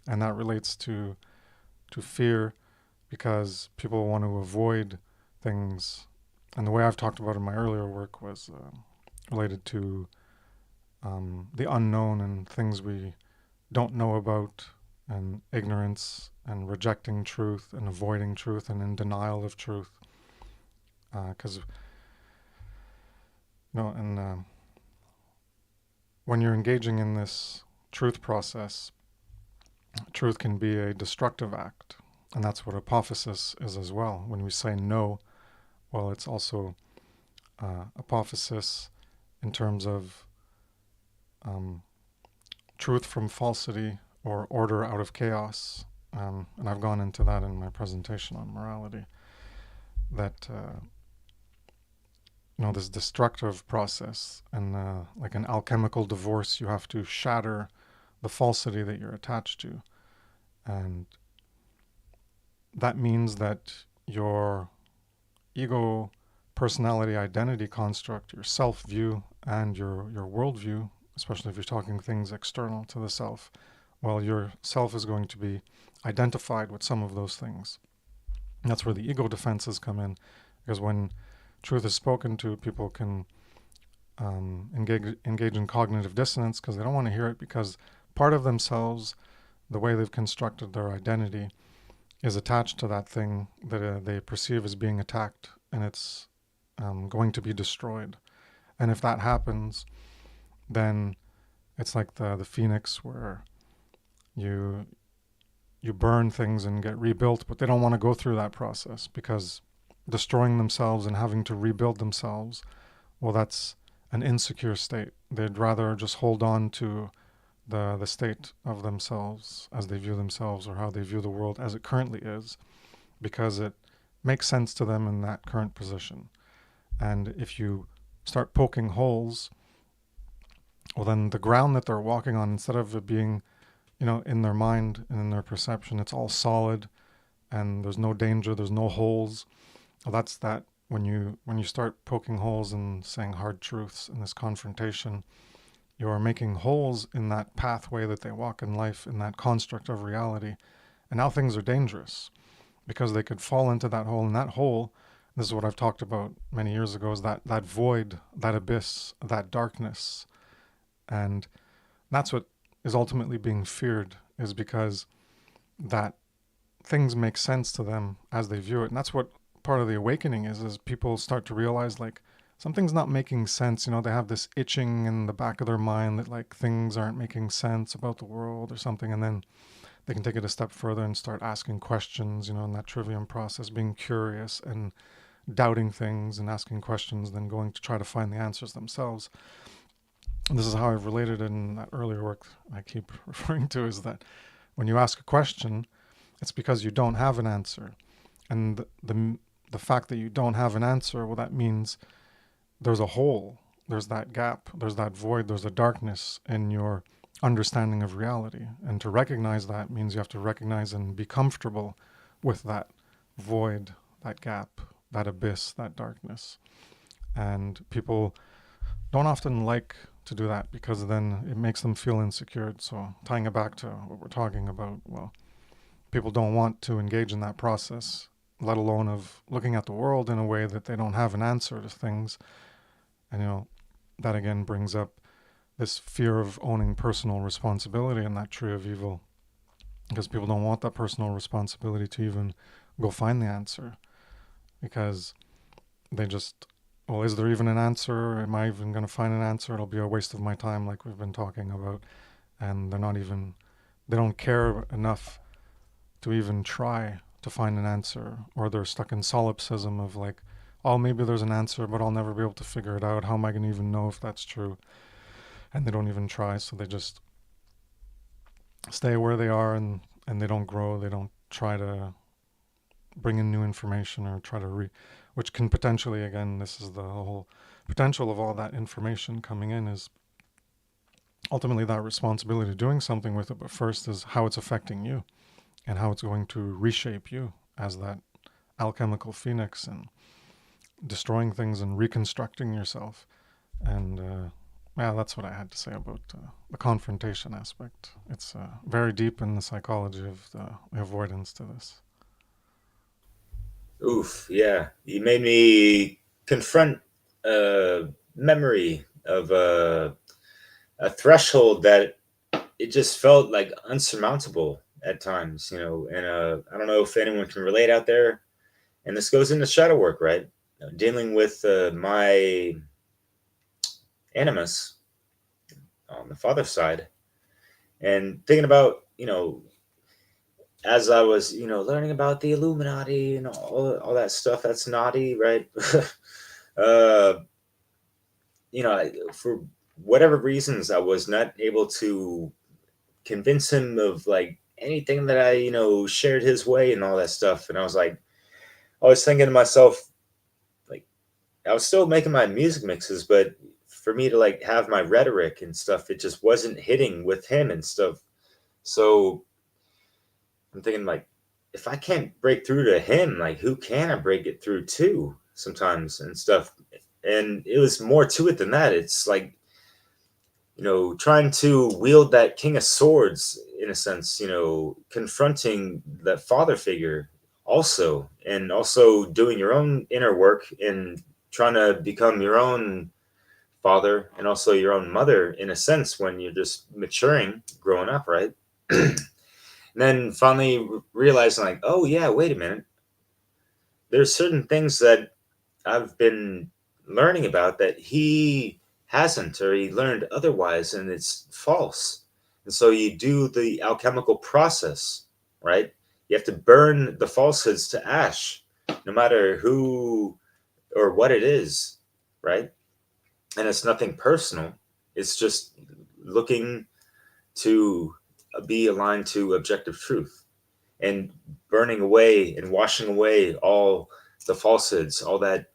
S1: And that relates to fear, because people want to avoid things. And the way I've talked about in my earlier work was related to the unknown and things we don't know about, and ignorance, and rejecting truth, and avoiding truth, and in denial of truth. Because, when you're engaging in this truth process, truth can be a destructive act. And that's what apophysis is as well. When we say no, well, it's also apophysis in terms of truth from falsity, or order out of chaos. And I've gone into that in my presentation on morality, that this destructive process, and like an alchemical divorce, you have to shatter the falsity that you're attached to. And that means that your ego, personality, identity construct, your self-view, and your worldview, especially if you're talking things external to the self, well, your self is going to be identified with some of those things. And that's where the ego defenses come in, because when truth is spoken to, people can engage in cognitive dissonance because they don't want to hear it, because part of themselves, the way they've constructed their identity, is attached to that thing that they perceive as being attacked, and it's going to be destroyed. And if that happens, then it's like the phoenix, where you burn things and get rebuilt, but they don't want to go through that process, because destroying themselves and having to rebuild themselves, well, that's an insecure state. They'd rather just hold on to the state of themselves as they view themselves, or how they view the world as it currently is, because it makes sense to them in that current position. And if you start poking holes, well, then the ground that they're walking on, instead of it being, in their mind and in their perception, it's all solid and there's no danger, there's no holes. Well, that's that. When you start poking holes and saying hard truths in this confrontation, you're making holes in that pathway that they walk in life, in that construct of reality. And now things are dangerous, because they could fall into that hole. And that hole, this is what I've talked about many years ago, is that void, that abyss, that darkness. And that's what is ultimately being feared, is because that things make sense to them as they view it. And that's what part of the awakening is people start to realize, like, something's not making sense. They have this itching in the back of their mind that, like, things aren't making sense about the world or something. And then they can take it a step further and start asking questions, in that trivium process, being curious and doubting things and asking questions, then going to try to find the answers themselves. And this is how I've related in that earlier work I keep referring to, is that when you ask a question, it's because you don't have an answer. And the fact that you don't have an answer, well, that means there's a hole, there's that gap, there's that void, there's a darkness in your understanding of reality. And to recognize that means you have to recognize and be comfortable with that void, that gap, that abyss, that darkness. And people don't often like to do that, because then it makes them feel insecure. So tying it back to what we're talking about, well, people don't want to engage in that process, let alone of looking at the world in a way that they don't have an answer to things. And that again brings up this fear of owning personal responsibility in that tree of evil, because people don't want that personal responsibility to even go find the answer, because they just, well, is there even an answer? Am I even going to find an answer? It'll be a waste of my time, like we've been talking about. And they don't care enough to even try to find an answer, or they're stuck in solipsism of, like, oh, maybe there's an answer, but I'll never be able to figure it out. How am I going to even know if that's true? And they don't even try, so they just stay where they are, and they don't grow. They don't try to bring in new information, or try to which can potentially, again, this is the whole potential of all that information coming in, is ultimately that responsibility of doing something with it. But first is how it's affecting you, and how it's going to reshape you as that alchemical phoenix, and destroying things and reconstructing yourself. And that's what I had to say about the confrontation aspect. It's very deep in the psychology of the avoidance to this.
S2: Oof, yeah. You made me confront a memory of a threshold that it just felt like unsurmountable at times, and I don't know if anyone can relate out there. And this goes into shadow work, right? Dealing with my animus on the father's side, and thinking about, as I was, learning about the Illuminati and all that stuff that's naughty, right? uh, for whatever reasons, I was not able to convince him of, like, anything that I, shared his way and all that stuff. And I was thinking to myself, like, I was still making my music mixes, but for me to, like, have my rhetoric and stuff, it just wasn't hitting with him and stuff. So I'm thinking, like, if I can't break through to him, like who can I break it through to sometimes and stuff? And it was more to it than that. It's like, trying to wield that king of swords in a sense, confronting that father figure also, and also doing your own inner work and trying to become your own father and also your own mother in a sense when you're just maturing, growing up, right? And then finally realizing like, oh yeah, wait a minute. There's certain things that I've been learning about that he hasn't, or he learned otherwise, and it's false. And so you do the alchemical process, right? You have to burn the falsehoods to ash, no matter who or what it is, right? And it's nothing personal. It's just looking to be aligned to objective truth and burning away and washing away all the falsehoods, all the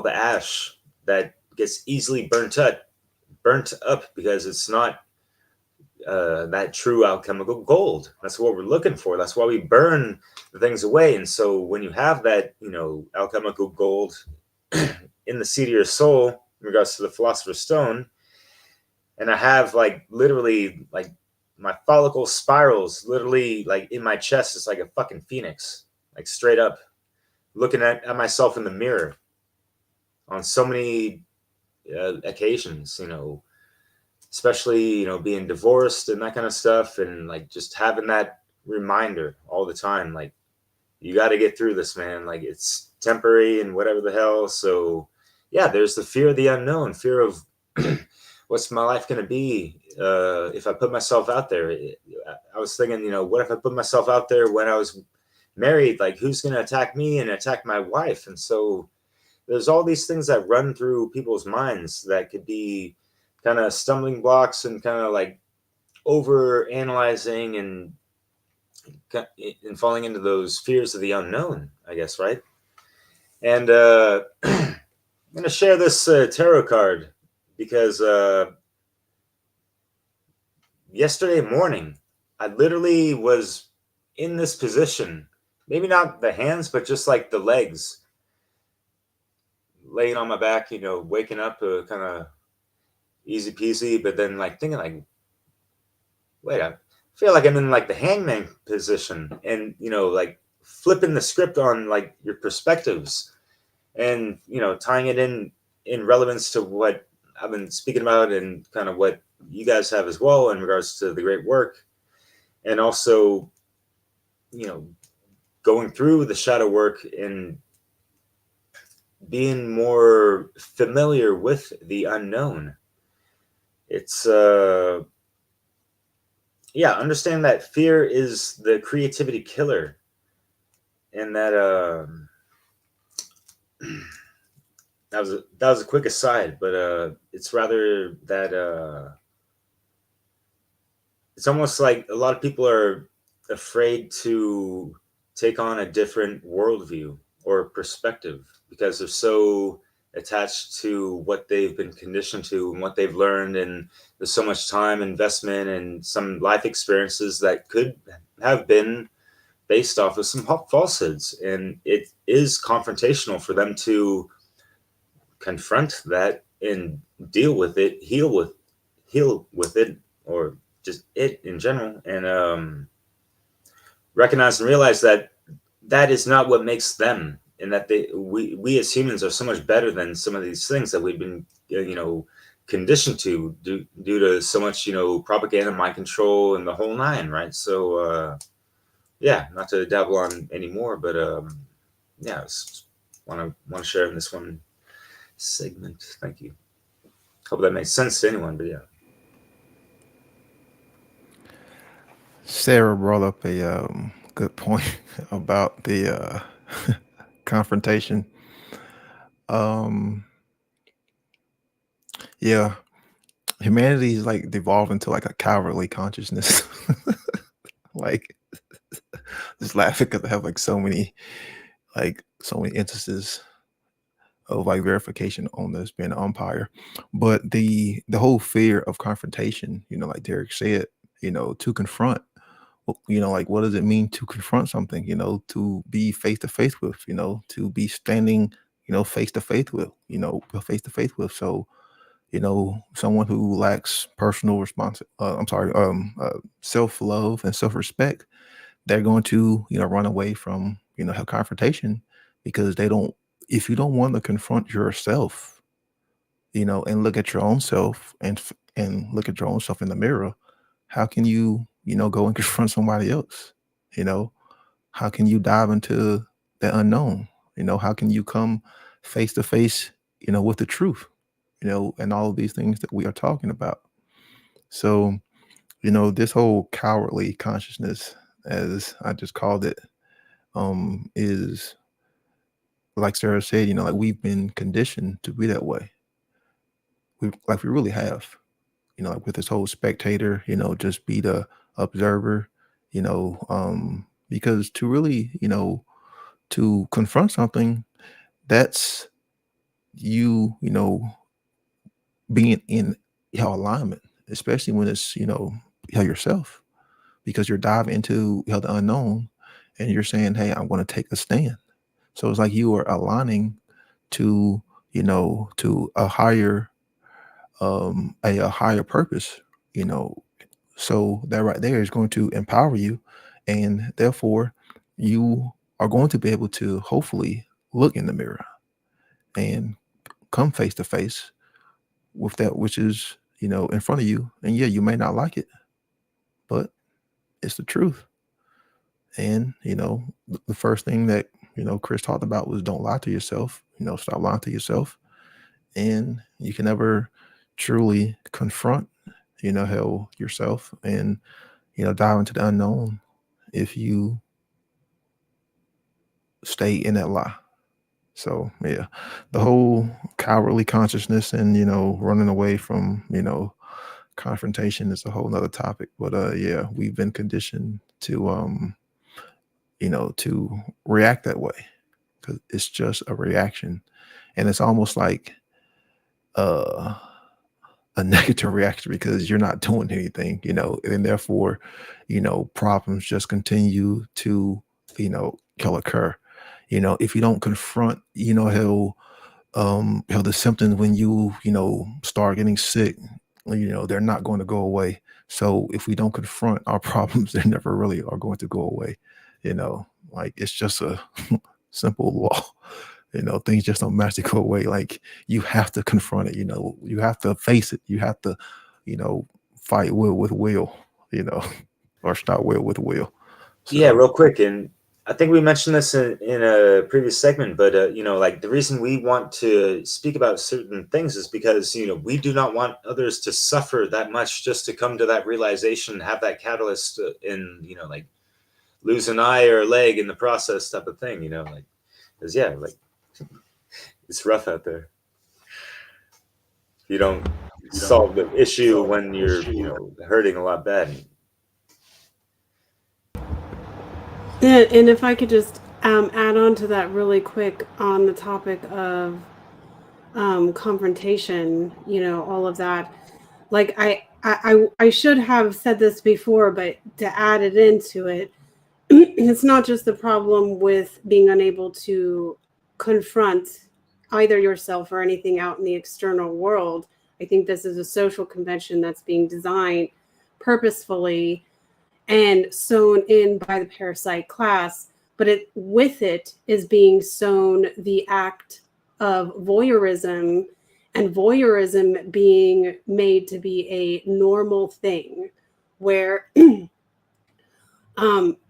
S2: ash that gets easily burnt up because it's not that true alchemical gold. That's what we're looking for. That's why we burn the things away. And so when you have that, alchemical gold in the seed of your soul, in regards to the philosopher's stone, and I have like literally like my follicle spirals literally like in my chest. It's like a fucking phoenix, like straight up looking at myself in the mirror on so many occasions, especially, being divorced and that kind of stuff. And like just having that reminder all the time, like, you got to get through this, man. Like it's temporary and whatever the hell. So yeah, there's the fear of the unknown, fear of what's my life going to be if I put myself out there. I was thinking, what if I put myself out there when I was married? Like, who's going to attack me and attack my wife? And so there's all these things that run through people's minds that could be kind of stumbling blocks and kind of like over analyzing and falling into those fears of the unknown, I guess, right? And I'm going to share this tarot card because yesterday morning, I literally was in this position, maybe not the hands, but just like the legs, laying on my back, waking up kind of easy peasy, but then like thinking like, wait, I feel like I'm in like the hangman position, and like flipping the script on like your perspectives, and tying it in relevance to what I've been speaking about and kind of what you guys have as well in regards to the great work, and also going through the shadow work and being more familiar with the unknown. It's understand that fear is the creativity killer, and that that was a quick aside, but it's rather that it's almost like a lot of people are afraid to take on a different worldview or perspective because they're so attached to what they've been conditioned to and what they've learned, and there's so much time investment and some life experiences that could have been based off of some falsehoods, and it is confrontational for them to confront that and deal with it, heal with it, or just it in general, and recognize and realize that that is not what makes them, and that we as humans are so much better than some of these things that we've been conditioned to due to so much propaganda, mind control, and the whole nine, right? So not to dabble on anymore, but I want to share in this one segment. Thank you. Hope that makes sense to anyone, but yeah.
S4: Sarah brought up a good point about the confrontation. Yeah, humanity is like devolving to like a cowardly consciousness. Like, just laughing because I have like so many instances of like verification on this being an umpire. But the whole fear of confrontation, like Derek said, to confront like what does it mean to confront something, to be face to face with, to be standing, face to face with, So, someone who lacks personal self-love and self-respect, they're going to, run away from, have confrontation because they don't, if you don't want to confront yourself, and look at your own self and look at your own self in the mirror, how can you, go and confront somebody else? You know, how can you dive into the unknown? How can you come face to face, with the truth, and all of these things that we are talking about. So, this whole cowardly consciousness, as I just called it, is like Sarah said, like we've been conditioned to be that way. We really have, like with this whole spectator, just be the observer, because to really, to confront something, that's you, being in alignment, especially when it's, yourself, because you're diving into the unknown and you're saying, hey, I want to take a stand. So it's like you are aligning to, to a higher, a higher purpose, you know, so that right there is going to empower you. And therefore, you are going to be able to hopefully look in the mirror and come face to face with that which is, in front of you. And yeah, you may not like it, but it's the truth. And, the first thing that, Chris talked about was don't lie to yourself, stop lying to yourself. And you can never truly confront, hell yourself and, dive into the unknown if you stay in that lie. So yeah, the whole cowardly consciousness and, running away from, confrontation is a whole nother topic. But yeah, we've been conditioned to to react that way because it's just a reaction. And it's almost like uh a negative reaction because you're not doing anything, and therefore, problems just continue to, occur. If you don't confront, how the symptoms when you, start getting sick, they're not going to go away. So if we don't confront our problems, they never really are going to go away. Like it's just a simple law. Things just don't magically go away. Like you have to confront it, you have to face it. You have to, fight will with will, or start will with will.
S2: Yeah,
S4: So
S2: real quick, and I think we mentioned this in a previous segment, but like the reason we want to speak about certain things is because we do not want others to suffer that much just to come to that realization, have that catalyst, in like lose an eye or a leg in the process, type of thing. Like because yeah, like it's rough out there. If you don't solve the issue when you're hurting a lot bad.
S3: Yeah, and if I could just add on to that really quick on the topic of confrontation, all of that. Like I should have said this before, but to add it into it, it's not just the problem with being unable to confront either yourself or anything out in the external world. I think this is a social convention that's being designed purposefully and sewn in by the parasite class, but with it is being sewn the act of voyeurism, and voyeurism being made to be a normal thing where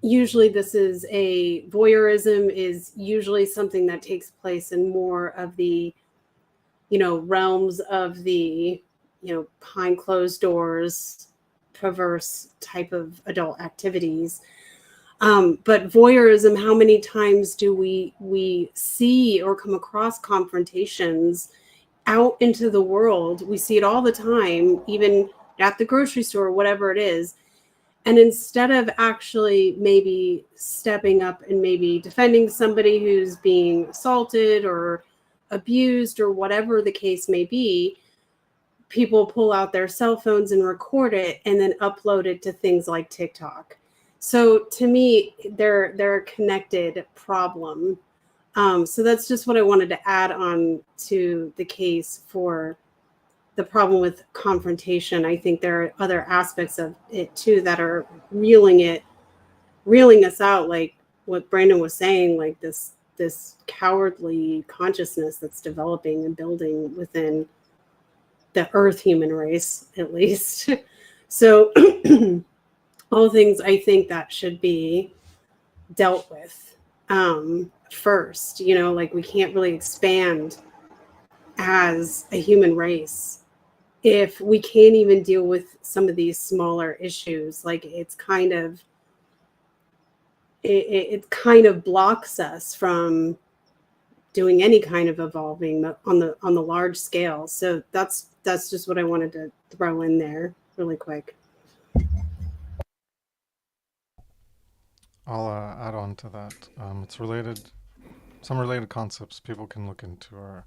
S3: usually voyeurism is usually something that takes place in more of the realms of the behind closed doors, perverse type of adult activities. But voyeurism, how many times do we see or come across confrontations out into the world? We see it all the time, even at the grocery store, whatever it is. And instead of actually maybe stepping up and maybe defending somebody who's being assaulted or abused or whatever the case may be, people pull out their cell phones and record it and then upload it to things like TikTok. So to me, they're a connected problem. So that's just what I wanted to add on to the case for the problem with confrontation. I think there are other aspects of it too that are reeling us out, like what Brandon was saying, like this cowardly consciousness that's developing and building within the Earth human race, at least. So all things I think that should be dealt with first. Like we can't really expand as a human race if we can't even deal with some of these smaller issues. Like it kind of blocks us from doing any kind of evolving on the large scale. So that's just what I wanted to throw in there really quick.
S1: I'll add on to that. It's related. Some related concepts people can look into are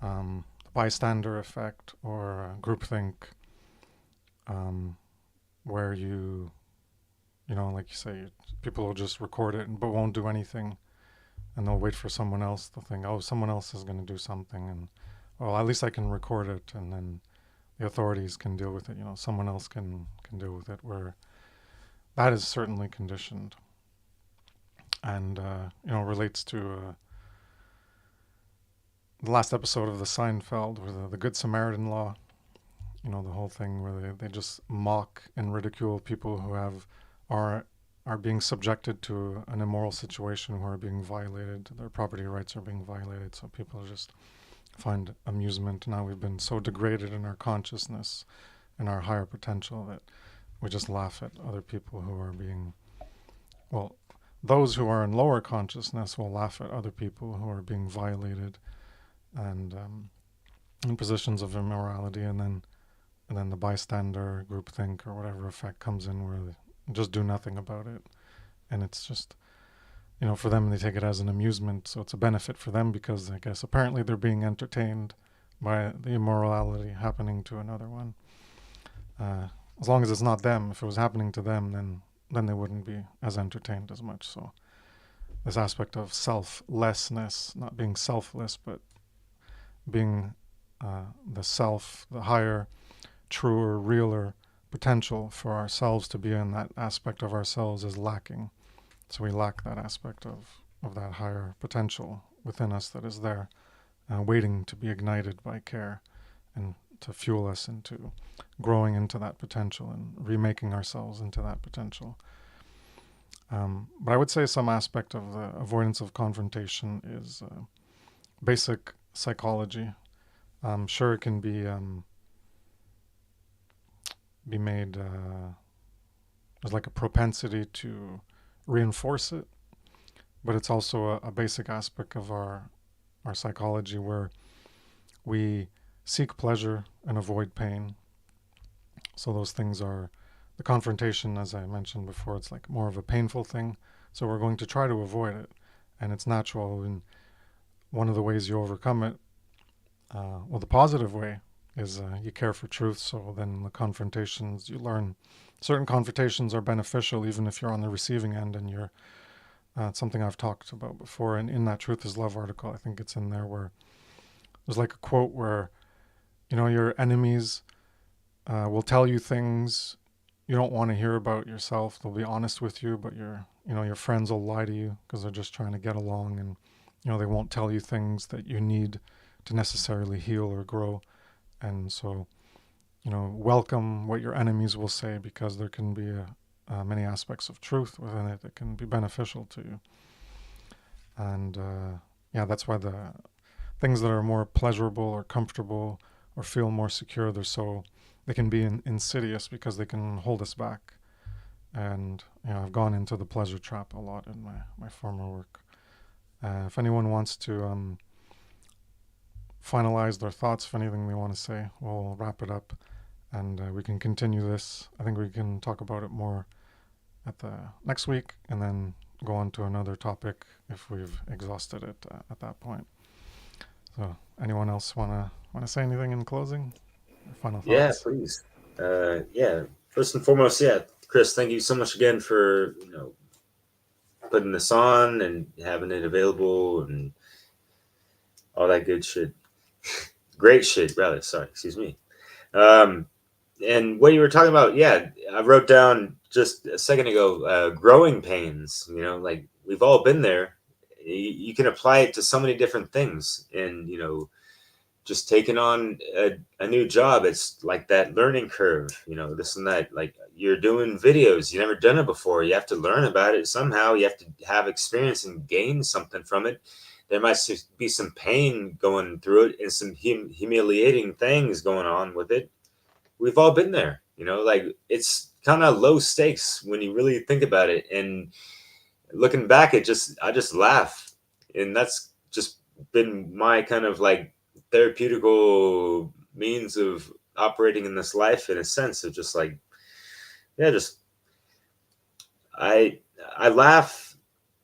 S1: the bystander effect or groupthink, where like you say, people will just record it but won't do anything, and they'll wait for someone else. They'll think, oh, someone else is going to do something, and well, at least I can record it, and then the authorities can deal with it. Someone else can deal with it. Where that is certainly conditioned, and relates to the last episode of the Seinfeld, where the Good Samaritan law. The whole thing where they just mock and ridicule people who are being subjected to an immoral situation, who are being violated, their property rights are being violated, so people just find amusement. Now we've been so degraded in our consciousness and our higher potential that we just laugh at other people who are those who are in lower consciousness will laugh at other people who are being violated and in positions of immorality, and then the bystander groupthink or whatever effect comes in, where they just do nothing about it, and it's just for them, they take it as an amusement, so it's a benefit for them because I guess apparently they're being entertained by the immorality happening to another one. As long as it's not them. If it was happening to them, then they wouldn't be as entertained as much. So this aspect of selflessness, not being selfless, but being the higher, truer, realer potential for ourselves to be in that aspect of ourselves is lacking. So we lack that aspect of that higher potential within us that is there, waiting to be ignited by care and to fuel us into growing into that potential and remaking ourselves into that potential. But I would say some aspect of the avoidance of confrontation is basic psychology. Sure, it can be made there's like a propensity to reinforce it, but it's also a basic aspect of our psychology where we seek pleasure and avoid pain. So those things are the confrontation, as I mentioned before, it's like more of a painful thing. So we're going to try to avoid it, and it's natural. And one of the ways you overcome it, the positive way is you care for truth. So then the confrontations, you learn certain confrontations are beneficial, even if you're on the receiving end and you're it's something I've talked about before. And in that Truth is Love article, I think it's in there, where there's like a quote where, your enemies will tell you things you don't want to hear about yourself. They'll be honest with you, but your friends will lie to you because they're just trying to get along, and they won't tell you things that you need to necessarily heal or grow. And so welcome what your enemies will say, because there can be many aspects of truth within it that can be beneficial to you. And that's why the things that are more pleasurable or comfortable or feel more secure, they can be insidious because they can hold us back. And I've gone into the pleasure trap a lot in my former work. If anyone wants to finalize their thoughts, if anything they want to say, we'll wrap it up, and we can continue this. I think we can talk about it more at the next week, and then go on to another topic if we've exhausted it at that point. So anyone else want to say anything in closing? Final thoughts?
S2: Yeah, please. First and foremost, Chris, thank you so much again for putting this on and having it available and all that good shit. Great shit, rather. Sorry, excuse me. And what you were talking about, yeah, I wrote down just a second ago, growing pains. Like we've all been there. You can apply it to so many different things, and just taking on a new job, it's like that learning curve. This and that. Like you're doing videos, you never done it before. You have to learn about it somehow. You have to have experience and gain something from it. There might be some pain going through it and some humiliating things going on with it. We've all been there, like it's kind of low stakes when you really think about it. And looking back, I just laugh. And that's just been my kind of like therapeutical means of operating in this life, in a sense of just like, yeah, just I laugh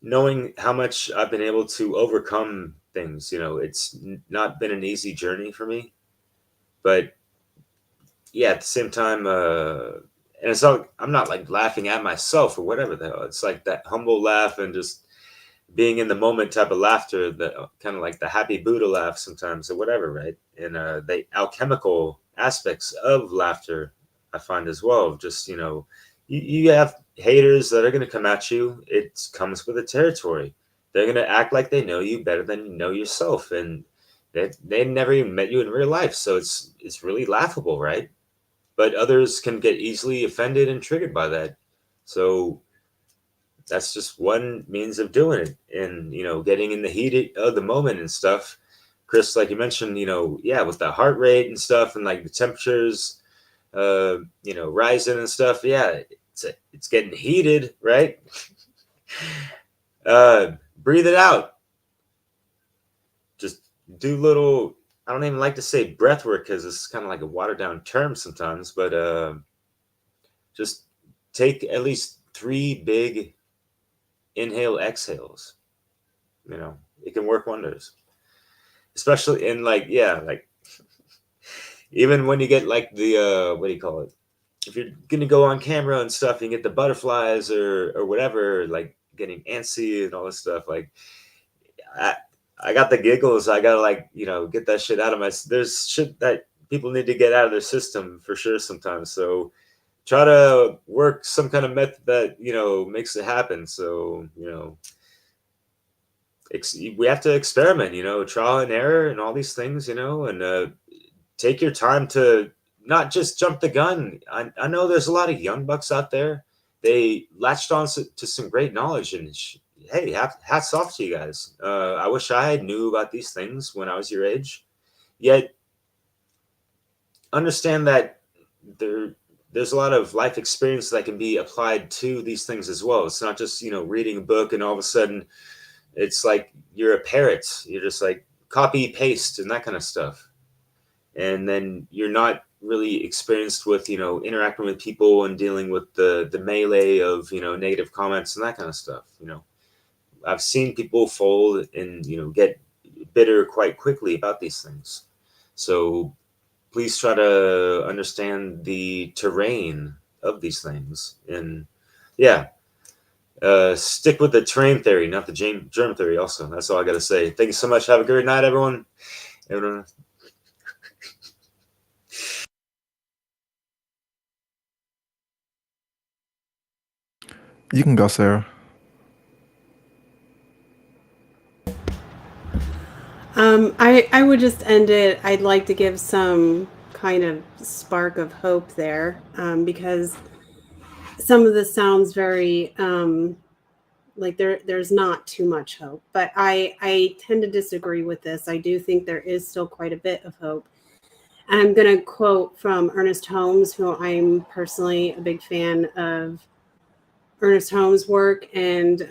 S2: knowing how much I've been able to overcome things. It's not been an easy journey for me, but yeah, at the same time, and it's not, I'm not like laughing at myself or whatever the hell. It's like that humble laugh and just being in the moment type of laughter, that kind of like the happy Buddha laugh sometimes or whatever, right? And the alchemical aspects of laughter, I find as well. Just, you have haters that are going to come at you. It comes with the territory. They're going to act like they know you better than you know yourself. And they never even met you in real life. So it's really laughable, right? But others can get easily offended and triggered by that. So that's just one means of doing it. And, getting in the heat of the moment and stuff. Chris, like you mentioned, yeah, with the heart rate and stuff and like the temperatures, rising and stuff. Yeah, it's getting heated, right? Breathe it out. Just do little, I don't even like to say breath work because it's kind of like a watered down term sometimes, but just take at least 3 big inhale exhales. It can work wonders, especially in like, yeah, like even when you get like the what do you call it, if you're gonna go on camera and stuff, you get the butterflies or whatever, like getting antsy and all this stuff. Like I got the giggles. I gotta like get that shit out of my. There's shit that people need to get out of their system for sure sometimes. So try to work some kind of method that makes it happen. So we have to experiment. Trial and error and all these things. And take your time to not just jump the gun. I know there's a lot of young bucks out there. They latched on to some great knowledge, and hey, hats off to you guys. I wish I had knew about these things when I was your age. Yet, understand that there's a lot of life experience that can be applied to these things as well. It's not just reading a book and all of a sudden it's like you're a parrot. You're just like copy paste and that kind of stuff, and then you're not really experienced with interacting with people and dealing with the melee of negative comments and that kind of stuff. I've seen people fold and get bitter quite quickly about these things. So please try to understand the terrain of these things. And yeah, stick with the terrain theory, not the germ theory. Also, that's all I got to say. Thank you so much. Have a great night, everyone.
S4: You can go, Sarah.
S3: I would just end it. I'd like to give some kind of spark of hope there, because some of this sounds very like there's not too much hope. But I tend to disagree with this. I do think there is still quite a bit of hope. And I'm going to quote from Ernest Holmes, who I'm personally a big fan of Ernest Holmes' work, and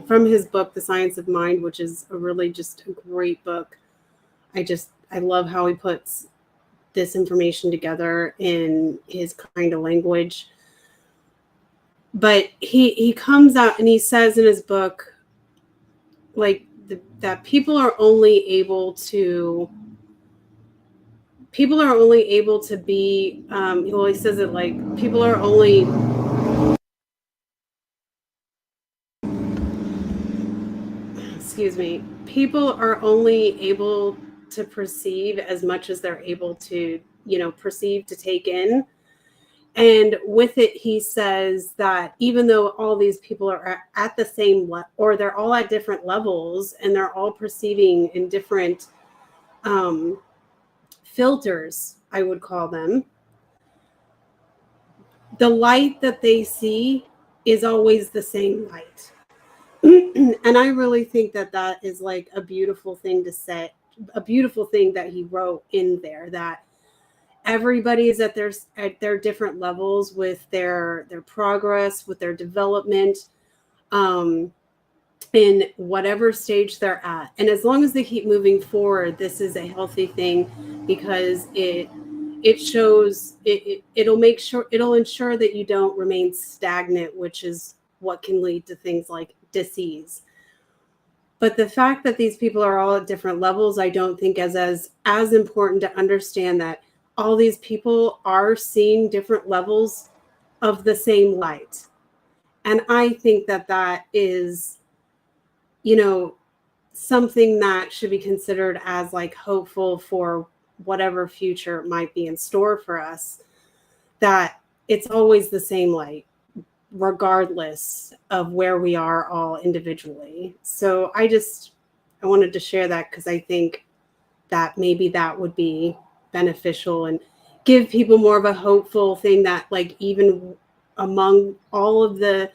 S3: from his book, The Science of Mind, which is a really just a great book. I love how he puts this information together in his kind of language. But he comes out and he says in his book, like that people are only able to people are only able to be, well, he says it like people are only, excuse me, people are only able to perceive as much as they're able to, perceive, to take in. And with it, he says that even though all these people are at the same or they're all at different levels and they're all perceiving in different filters, I would call them, the light that they see is always the same light. And I really think that that is like a beautiful thing to say, a beautiful thing that he wrote in there, that everybody is at their different levels with their progress, with their development, in whatever stage they're at. And as long as they keep moving forward, this is a healthy thing, because it shows it'll ensure that you don't remain stagnant, which is what can lead to things like disease. But the fact that these people are all at different levels, I don't think is as important to understand that all these people are seeing different levels of the same light. And I think that that is, something that should be considered as like hopeful for whatever future might be in store for us, that it's always the same light, regardless of where we are all individually. So I wanted to share that, because I think that maybe that would be beneficial and give people more of a hopeful thing, that like even among all of the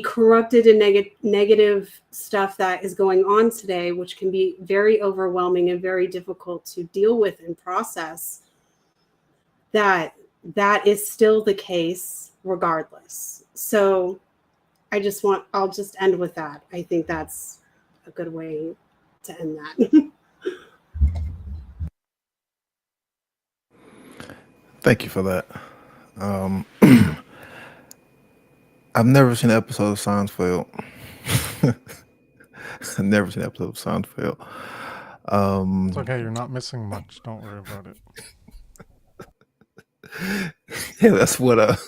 S3: corrupted and negative stuff that is going on today, which can be very overwhelming and very difficult to deal with and process, that is still the case regardless. So I'll just end with that. I think that's a good way to end that.
S4: Thank you for that. I've never seen an episode of Seinfeld. I've never seen an episode of Seinfeld.
S1: It's okay. You're not missing much. Don't worry about it.
S4: Yeah, that's what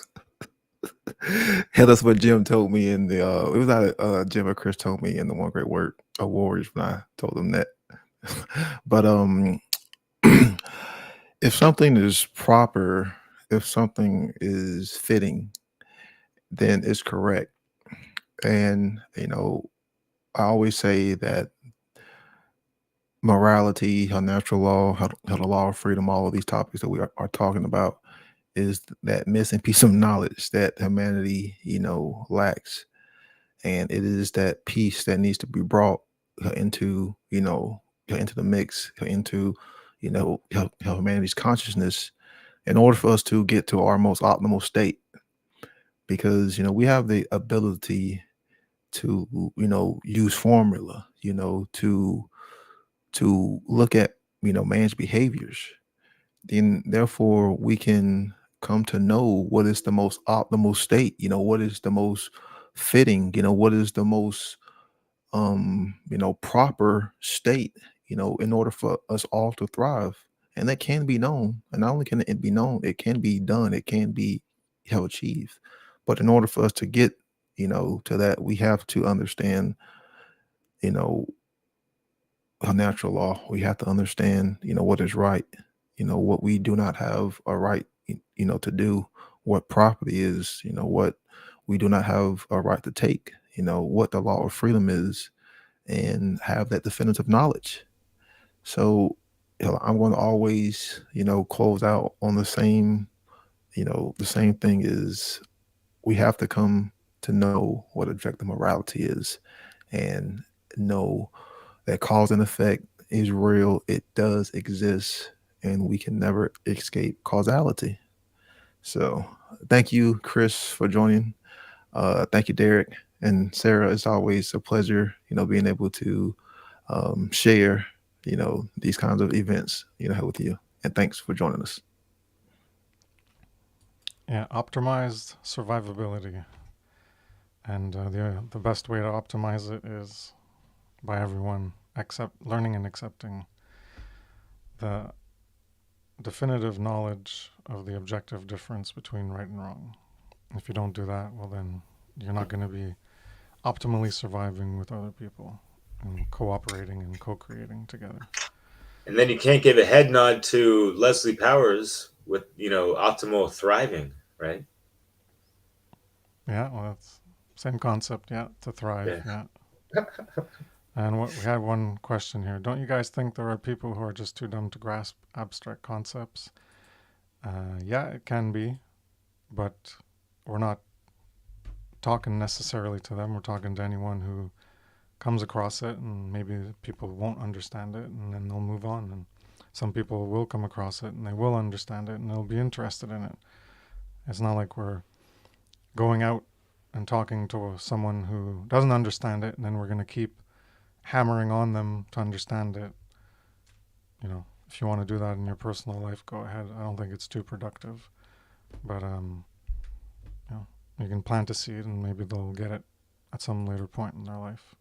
S4: that's what Jim told me in the it was either Jim or Chris told me in the One Great Word Awards when I told them that. But if something is proper, if something is fitting, then it's correct. And I always say that morality, how natural law, how the law of freedom, all of these topics that we are talking about, is that missing piece of knowledge that humanity, lacks. And it is that piece that needs to be brought into, into the mix, into, humanity's consciousness, in order for us to get to our most optimal state. Because, we have the ability to, use formula, to look at, man's behaviors. Then therefore we can come to know what is the most optimal state, what is the most fitting, what is the most proper state, in order for us all to thrive. And that can be known. And not only can it be known, it can be done, it can be achieved. But in order for us to get, to that, we have to understand, a natural law. We have to understand, what is right, what we do not have a right, to do, what property is, what we do not have a right to take, what the law of freedom is, and have that definitive knowledge. So, I'm going to always, close out on the same, the same thing is, we have to come to know what objective morality is, and know that cause and effect is real. It does exist, and we can never escape causality. So thank you, Chris, for joining. Thank you, Derek and Sarah. It's always a pleasure, being able to share, these kinds of events, with you. And thanks for joining us.
S1: Yeah, optimized survivability. And the best way to optimize it is by everyone learning and accepting the definitive knowledge of the objective difference between right and wrong. If you don't do that, well, then you're not going to be optimally surviving with other people and cooperating and co-creating together.
S2: And then you can't give a head nod to Leslie Powers with, optimal thriving, right?
S1: Yeah, well, that's same concept. Yeah, to thrive.
S2: Yeah.
S1: Yeah. And we had one question here. Don't you guys think there are people who are just too dumb to grasp abstract concepts? Yeah, it can be, but we're not talking necessarily to them. We're talking to anyone who comes across it, and maybe people won't understand it, and then they'll move on. And some people will come across it, and they will understand it, and they'll be interested in it. It's not like we're going out and talking to someone who doesn't understand it, and then we're going to keep hammering on them to understand it. If you want to do that in your personal life, go ahead. I don't think it's too productive, but you can plant a seed, and maybe they'll get it at some later point in their life.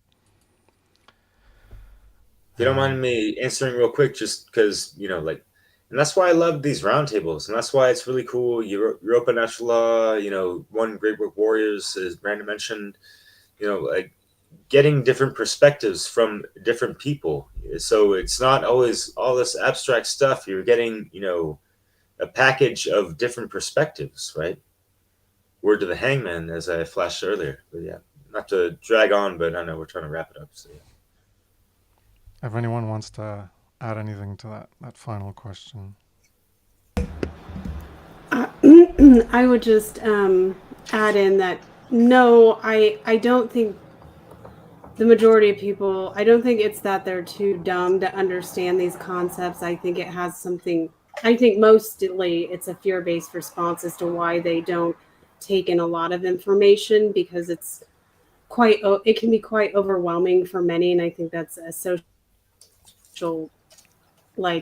S2: If you don't mind me answering real quick, just because, and that's why I love these roundtables, and that's why it's really cool. Europa National, One Great Book Warriors, as Brandon mentioned, getting different perspectives from different people. So it's not always all this abstract stuff. You're getting, a package of different perspectives, right? Word to the hangman, as I flashed earlier. But yeah, not to drag on, but I know we're trying to wrap it up. So yeah.
S1: If anyone wants to add anything to that final question.
S3: I would just add in that no, I don't think the majority of people, I don't think it's that they're too dumb to understand these concepts. I think it has something, I think mostly it's a fear-based response as to why they don't take in a lot of information, because it can be quite overwhelming for many. And I think that's a social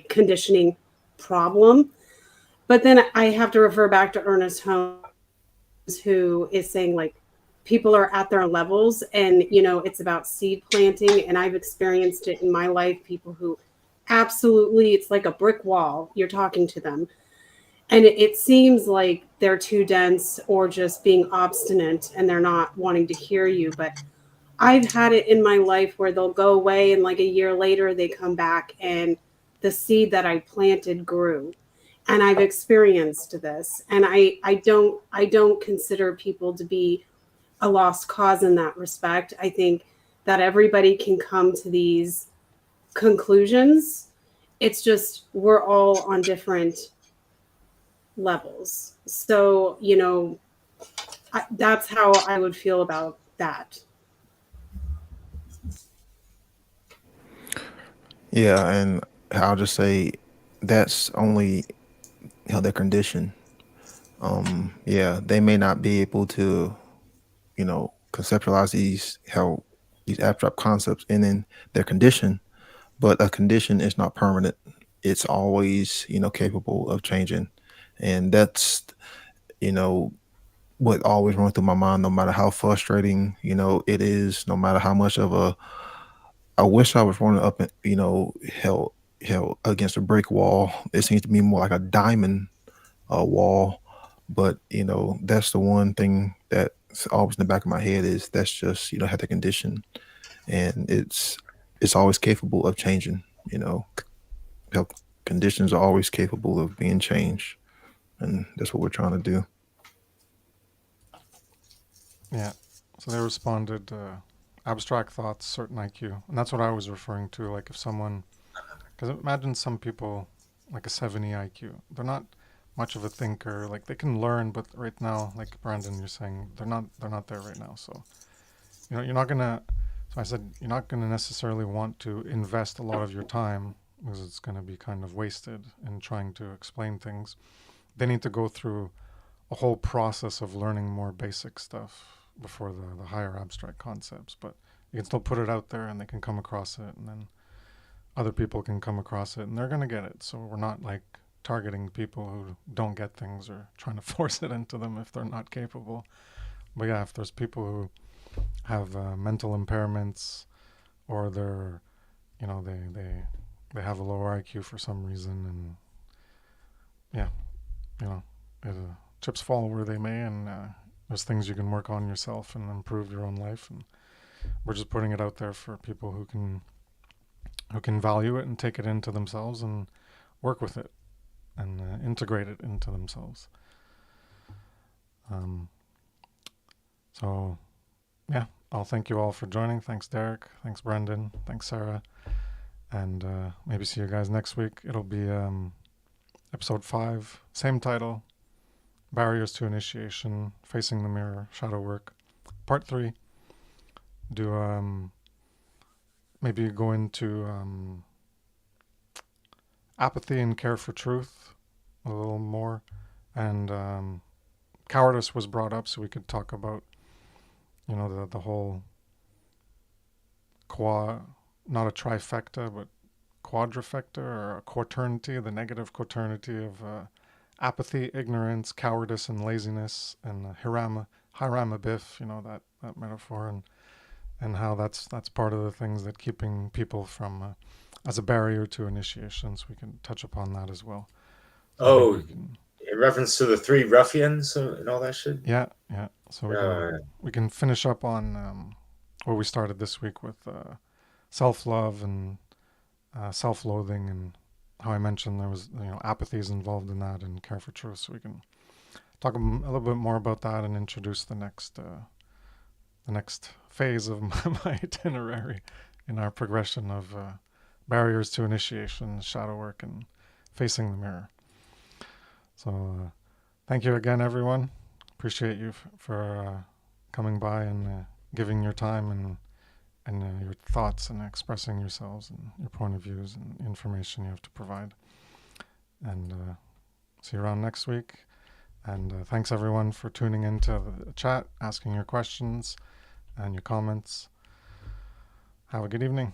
S3: conditioning problem. But then I have to refer back to Ernest Holmes, who is saying people are at their levels, and it's about seed planting. And I've experienced it in my life. People who absolutely, it's like a brick wall. You're talking to them, and it seems like they're too dense or just being obstinate, and they're not wanting to hear you. But I've had it in my life where they'll go away, and a year later they come back, and the seed that I planted grew. And I've experienced this, and I don't consider people to be a lost cause in that respect. I think that everybody can come to these conclusions. It's just we're all on different levels. So, that's how I would feel about that.
S4: Yeah, and I'll just say that's only how they're conditioned. Yeah, they may not be able to, conceptualize these abstract concepts and then their condition, but a condition is not permanent. It's always, capable of changing. And that's, what always runs through my mind, no matter how frustrating, it is, no matter how much of I wish I was running up and, held against a brick wall. It seems to me more like a diamond wall. But, that's the one thing that's always in the back of my head is that's just, have the condition, and it's always capable of changing, health conditions are always capable of being changed. And that's what we're trying to do.
S1: Yeah. So they responded, abstract thoughts, certain IQ. And that's what I was referring to. Like if someone, because imagine some people like a 70 IQ. They're not much of a thinker. Like they can learn, but right now, like Brandon, you're saying, they're not there right now. So, you're not going to, so I said, you're not going to necessarily want to invest a lot of your time because it's going to be kind of wasted in trying to explain things. They need to go through a whole process of learning more basic stuff before the higher abstract concepts, but you can still put it out there and they can come across it, and then other people can come across it and they're going to get it. So we're not targeting people who don't get things or trying to force it into them if they're not capable. But yeah, if there's people who have mental impairments, or they're, they have a lower IQ for some reason, and yeah, chips fall where they may, and there's things you can work on yourself and improve your own life. And we're just putting it out there for people who can value it and take it into themselves and work with it and integrate it into themselves. So, yeah, I'll thank you all for joining. Thanks, Derek. Thanks, Brendan. Thanks, Sarah. And maybe see you guys next week. It'll be episode 5, same title, Barriers to Initiation, Facing the Mirror, Shadow Work, part 3. Do maybe go into apathy and care for truth a little more, and cowardice was brought up, so we could talk about the whole not a trifecta but quadrifecta, or a quaternity, the negative quaternity of apathy, ignorance, cowardice, and laziness, and hirama biff, that metaphor, and how that's part of the things that keeping people from as a barrier to initiation. So we can touch upon that as well.
S2: So in reference to the 3 ruffians and all that shit.
S1: Yeah. So we can finish up on where we started this week with self-love and self-loathing, and how I mentioned there was apathy is involved in that, and care for truth. So we can talk a little bit more about that and introduce the next phase of my itinerary in our progression of barriers to initiation, shadow work, and facing the mirror. So thank you again, everyone. Appreciate you for coming by and giving your time and your thoughts and expressing yourselves and your point of views and information you have to provide. And see you around next week. And thanks everyone for tuning into the chat, asking your questions and your comments. Have a good evening.